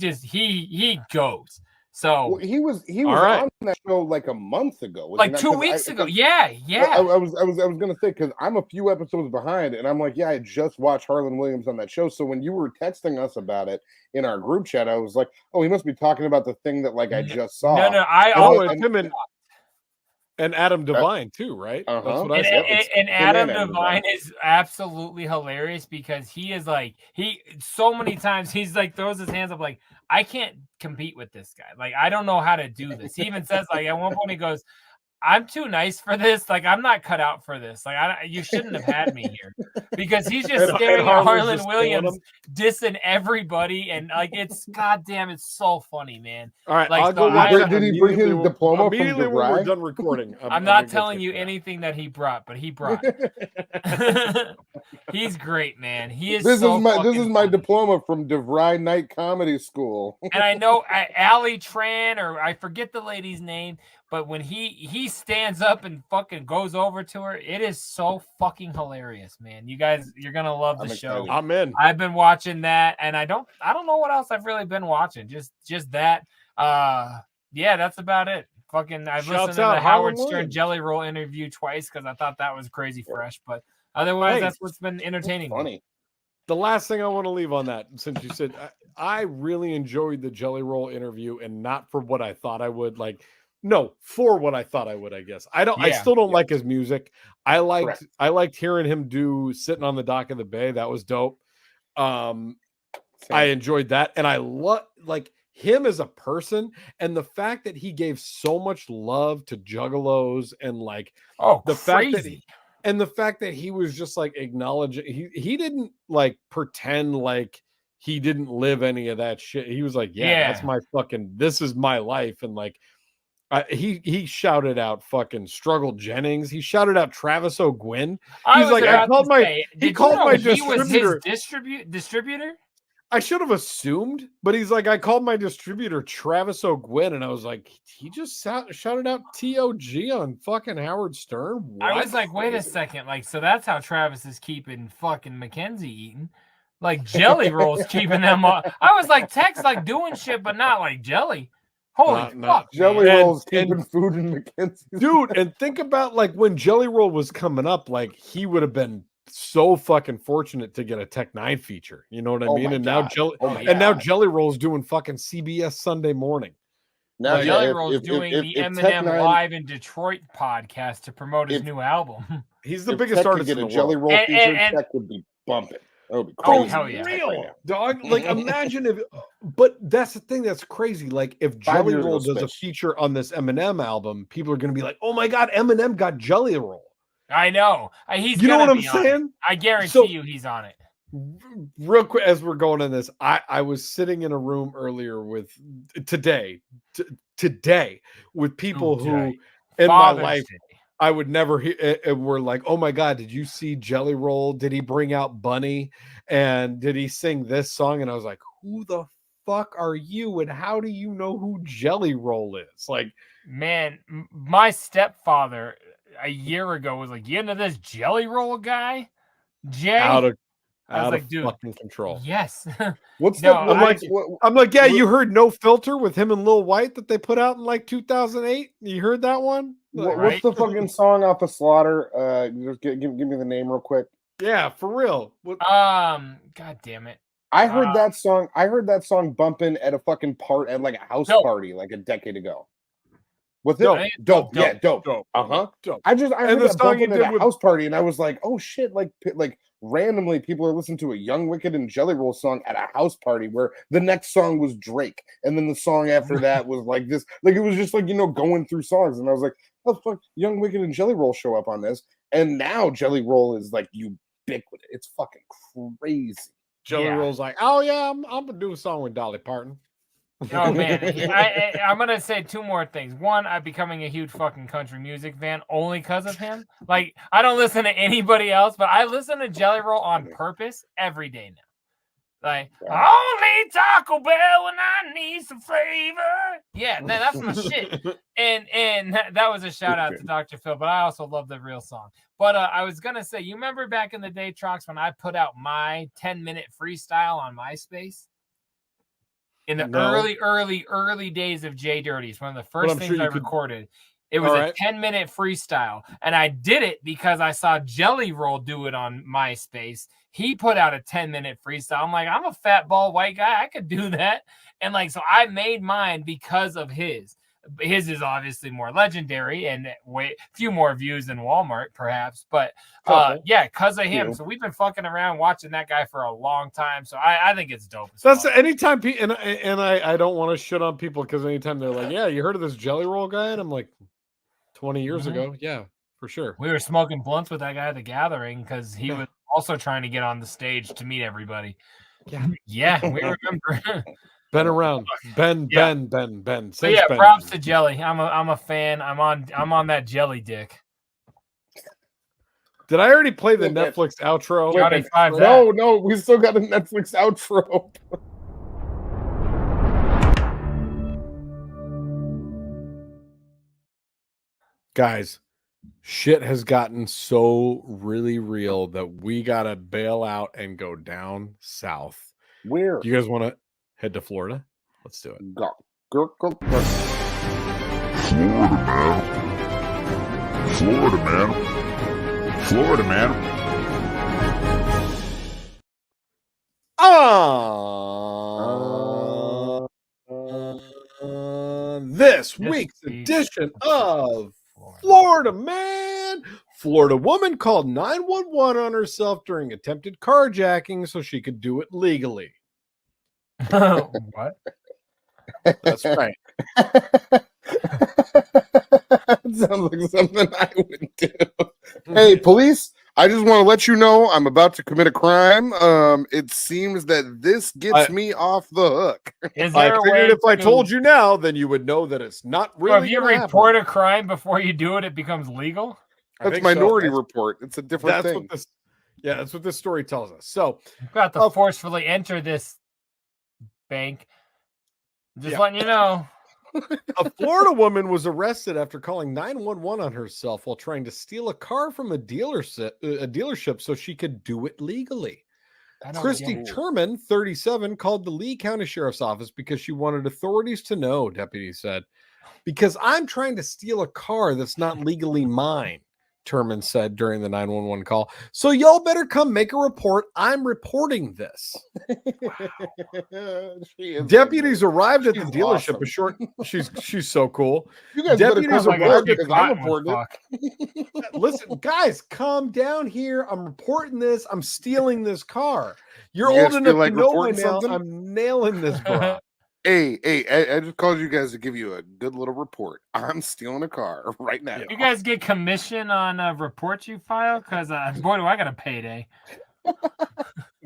goes. So he was on that show like a month ago, like 2 weeks ago. Yeah. I was gonna say because I'm a few episodes behind, and I'm like, I just watched Harlan Williams on that show. So when you were texting us about it in our group chat, I was like, oh, he must be talking about the thing that like I just saw. No, and Adam Devine too, right? Uh-huh. That's what I said. And Adam Devine is absolutely hilarious because he is like so many times he's like throws his hands up like I can't compete with this guy. Like I don't know how to do this. He even says like at one point he goes, I'm too nice for this. Like I'm not cut out for this. Like you shouldn't have had me here because he's just staring at Harlan Williams, dissing everybody, and like it's goddamn, it's so funny, man. All right, like, I'll go watch that. Did he bring his diploma immediately from when we're DeVry? done recording? I'm not telling you anything that he brought, but he brought. He's great, man. He is. This is my diploma from DeVry Night Comedy School. And I know Ali Tran, or I forget the lady's name. But when he stands up and fucking goes over to her, it is so fucking hilarious, man. You guys, you're gonna love the show. I'm in. I've been watching that, and I don't know what else I've really been watching. Just that. Yeah, that's about it. Fucking, I've listened to the Howard Stern Jelly Roll interview twice because I thought that was crazy fresh. But otherwise, that's what's been entertaining. Funny. The last thing I want to leave on that, since you said I really enjoyed the Jelly Roll interview, and not for what I thought I would like. No, for what I thought I would, I guess. I still don't like his music. I liked hearing him do Sitting on the Dock of the Bay. That was dope. I enjoyed that. And I love like him as a person, and the fact that he gave so much love to juggalos, and like the fact that he was just like acknowledging he didn't like pretend like he didn't live any of that shit. He was like, that's my fucking, this is my life. And like, he shouted out fucking Struggle Jennings. He shouted out Travis O'Gwen. He's like, he called my distributor. I should have assumed, but he's like, I called my distributor Travis O'Gwen, and I was like, he just shouted out TOG on fucking Howard Stern. What? I was like, wait a second, like, so that's how Travis is keeping fucking Mackenzie eating. Like Jelly Roll's keeping them up. I was like, Tech's like doing shit, but not like Jelly. Holy fuck. Jelly Roll's keeping food in Mackenzie's. Dude, and think about like when Jelly Roll was coming up, like he would have been so fucking fortunate to get a Tech 9 feature. You know what I mean? And now now Jelly Roll's doing fucking CBS Sunday morning. Now Jelly Roll's doing the Eminem Live in Detroit podcast to promote his new album. He's the biggest artist in the world. Jelly Roll feature, Tech would be bumping. That would be crazy. Oh, hell yeah. Real, dog. Like, imagine if, but that's the thing that's crazy. Like, if Jelly Roll does a feature on this Eminem album, people are going to be like, oh my God, Eminem got Jelly Roll. I know. He's you know what I'm saying? I guarantee you he's on it. Real quick, as we're going in this, I was sitting in a room earlier with today with people who in my life I would never hear. Were like, oh my God, did you see Jelly Roll? Did he bring out Bunny? And did he sing this song? And I was like, who the fuck are you? And how do you know who Jelly Roll is? Like, man, my stepfather a year ago was like, you into this Jelly Roll guy? Jay? Out of dude, fucking control. Yes. What's I'm like, yeah, you heard No Filter with him and Lil White that they put out in like 2008? You heard that one? What's the fucking song off the Slaughter? Just give me the name real quick. Yeah, for real. God damn it. I heard that song. I heard that song bumping at a fucking at like a house party like a decade ago. With it, dope. Yeah, dope. Uh-huh. Dope. I heard that bumping at a house party, and I was like, oh shit, like randomly people are listening to a Young Wicked and Jelly Roll song at a house party where the next song was Drake, and then the song after that was like this. Like it was just like, going through songs, and I was like, oh fuck, Young Wicked and Jelly Roll show up on this, and now Jelly Roll is like ubiquitous. It's fucking crazy. Jelly Roll's like, oh yeah, I'm gonna do a song with Dolly Parton. Oh man, I'm gonna say two more things. One, I'm becoming a huge fucking country music fan only because of him. Like, I don't listen to anybody else, but I listen to Jelly Roll on purpose every day now. Like, only Taco Bell when I need some flavor. Yeah, man, that's my shit. And that was a shout out to Dr. Phil, but I also love the real song. But I was gonna say, you remember back in the day, Trox, when I put out my 10-minute freestyle on MySpace? In the early days of JDirty, it's one of the first things I recorded. It was a 10-minute freestyle, and I did it because I saw Jelly Roll do it on MySpace. He put out a 10-minute freestyle. I'm like, I'm a fat bald white guy. I could do that. And like, so I made mine because of his. His is obviously more legendary and few more views than Walmart, perhaps. But yeah, because of him. So we've been fucking around watching that guy for a long time. So I think it's dope. That's anytime and I don't want to shit on people because anytime they're like, yeah, you heard of this Jelly Roll guy? And I'm like, 20 years ago, yeah, for sure. We were smoking blunts with that guy at the gathering because he was also trying to get on the stage to meet everybody. Yeah, we remember. Been around. Ben. So yeah, props to Jelly. I'm a fan. I'm on that Jelly dick. Did I already play the Netflix outro? No, we still got a Netflix outro. Guys, shit has gotten so really real that we gotta bail out and go down south. Where? Do you guys want to head to Florida? Let's do it. Go. Florida, man. This week's edition of Florida Man. Florida woman called 911 on herself during attempted carjacking so she could do it legally. What? That's right. Sounds like something I would do. Hey, police, I just want to let you know I'm about to commit a crime. It seems that this gets me off the hook. Is there I figured if I told you now, then you would know that it's not really. So if you report a crime before you do it, it becomes legal? That's Minority Report. It's a different thing. That's what this story tells us. So you've got to forcefully enter this bank. Just letting you know. A Florida woman was arrested after calling 911 on herself while trying to steal a car from a dealership so she could do it legally. Christy Terman, 37, called the Lee County Sheriff's Office because she wanted authorities to know, deputy said, because I'm trying to steal a car that's not legally mine, Terman said during the 911 call. So y'all better come make a report. I'm reporting this. Deputies arrived at the dealership. Awesome. She's so cool. You guys Deputies arrived because I'm reporting it. Listen, guys, calm down here. I'm reporting this. I'm stealing this car. You're old enough to know by now. I'm nailing this bro. Hey, I just called you guys to give you a good little report. I'm stealing a car right now. You guys get commission on reports you file? Because, boy, do I got a payday.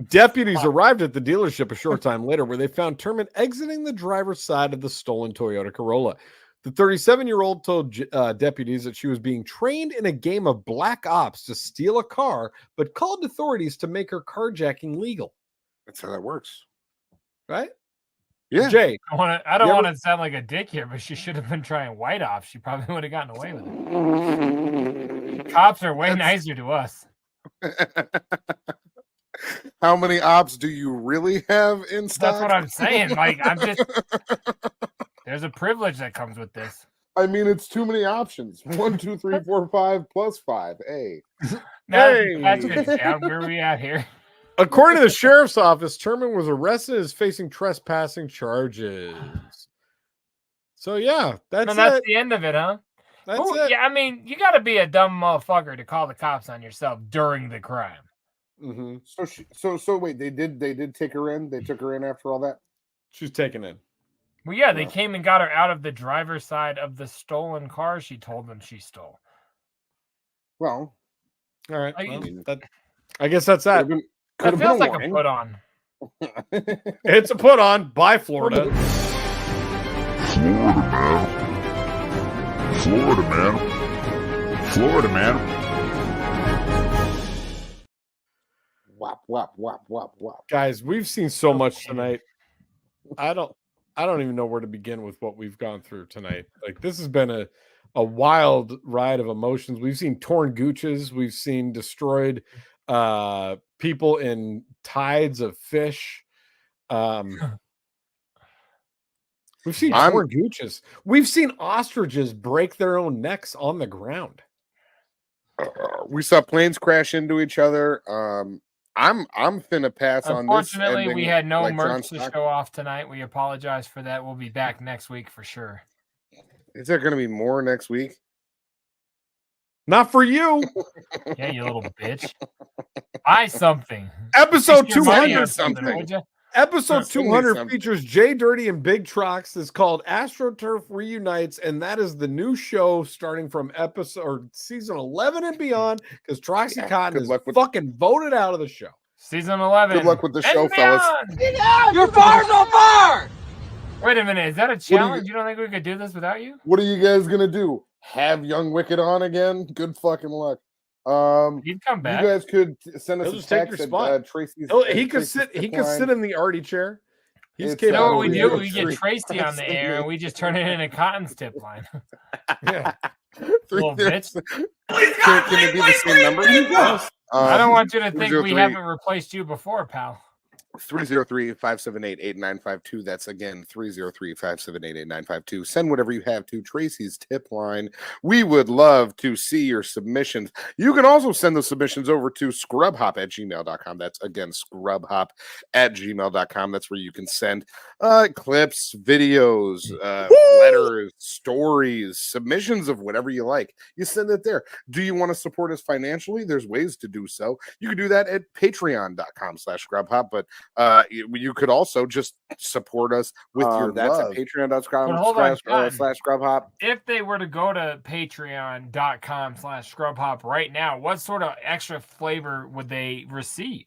Deputies arrived at the dealership a short time later where they found Terman exiting the driver's side of the stolen Toyota Corolla. The 37-year-old told deputies that she was being trained in a game of black ops to steal a car, but called authorities to make her carjacking legal. That's how that works. Right? Yeah. Jay. I don't want to sound like a dick here, but she should have been trying white ops. She probably would have gotten away with it. Cops are way nicer to us. How many ops do you really have in stock? That's what I'm saying. Like, there's a privilege that comes with this. I mean, it's too many options. 1, 2, 3, 4, 5 plus 5. Hey. That's good. Yeah, where are we at here? According to the sheriff's office, Terman was arrested and is facing trespassing charges. So, yeah, that's the end of it, huh? That's it. Yeah, I mean, you got to be a dumb motherfucker to call the cops on yourself during the crime. Mm-hmm. So wait, they did take her in? They took her in after all that? She's taken in. Well, yeah, they came and got her out of the driver's side of the stolen car she told them she stole. Well, all right. I guess that's that. That feels like a put on. It's a put on. Bye, Florida. Florida, man. Wop, wop, wop, wop, wop. Guys, we've seen so much tonight. I don't even know where to begin with what we've gone through tonight. Like, this has been a wild ride of emotions. We've seen torn gooches. We've seen destroyed people in tides of fish. We've seen torn gooches. We've seen ostriches break their own necks on the ground. We saw planes crash into each other. I'm finna pass on this. Unfortunately, we had no merch to show off tonight. We apologize for that. We'll be back next week for sure. Is there going to be more next week? Not for you. Yeah, you little bitch. Buy something. Episode 200 something. Episode 200 features JDirty and Big Trox. It's called AstroTurf Reunites, and that is the new show starting from season 11 and beyond, because Troxy Cotton is fucking voted out of the show. Season 11. Good luck with the show, fellas. Your fire's on fire! Wait a minute. Is that a challenge? You don't think we could do this without you? What are you guys going to do? Have Young Wicked on again? Good fucking luck. He'd come back. You guys could send us a text at Tracy's. He could sit in the Artie chair. He's capable. You know what we do? We get Tracy on the air and we just turn it into Cotton's tip line. Yeah. Little bitch. Can it be the same number? I don't want you to think we haven't replaced you before, pal. 303-578-8952. That's again 303-578-8952. Send whatever you have to Tracy's tip line. We would love to see your submissions. You can also send those submissions over to scrubhop@gmail.com. That's again scrubhop@gmail.com. That's where you can send clips, videos, letters, stories, submissions of whatever you like. You send it there. Do you want to support us financially? There's ways to do so. You can do that at patreon.com/scrubhop, but you could also just support us with your that's love. At patreon.com/scrubhop. If they were to go to patreon.com/scrubhop right now, what sort of extra flavor would they receive?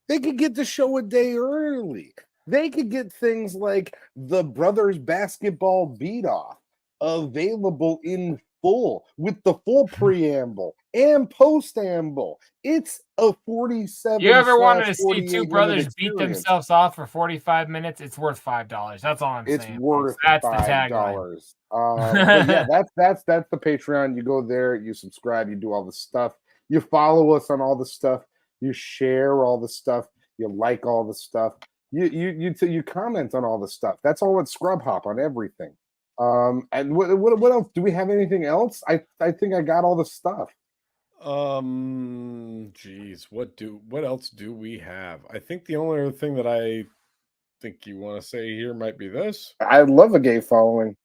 They could get the show a day early. They could get things like the Brothers Basketball Beat Off available in full with the full preamble and post-amble. It's a 47. You ever wanted to see two brothers beat themselves off for 45 minutes? It's worth $5. That's all I'm saying. It's worth that's $5. The tagline. But yeah, that's the Patreon. You go there, you subscribe, you do all the stuff. You follow us on all the stuff. You share all the stuff. You like all the stuff. You comment on all the stuff. That's all at Scrub Hop on everything. And what else? Do we have anything else? I think I got all the stuff. Geez, what else do we have? I think the only other thing that I think you want to say here might be this. I love a gay following.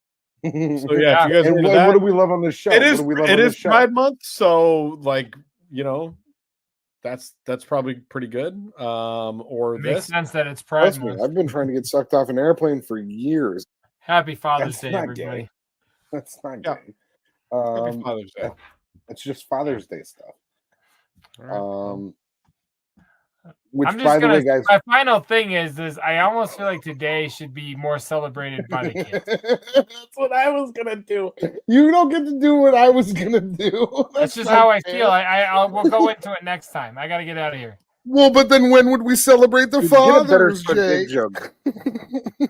So yeah, if you guys are into that, what do we love on this show? It is Pride Month, so like, you know, that's probably pretty good. Or it makes this sense that it's Pride Month. I've been trying to get sucked off an airplane for years. Happy Father's Day, everybody. Gay. That's not Yeah. gay. Happy Father's Day. It's just Father's Day stuff. Right. Which, I'm just by the way, guys, my final thing is I almost feel like today should be more celebrated by the kids. That's what I was gonna do. You don't get to do what I was gonna do. That's just how I feel. We'll go into it next time. I got to get out of here. Well, but then when would we celebrate the Father's Day?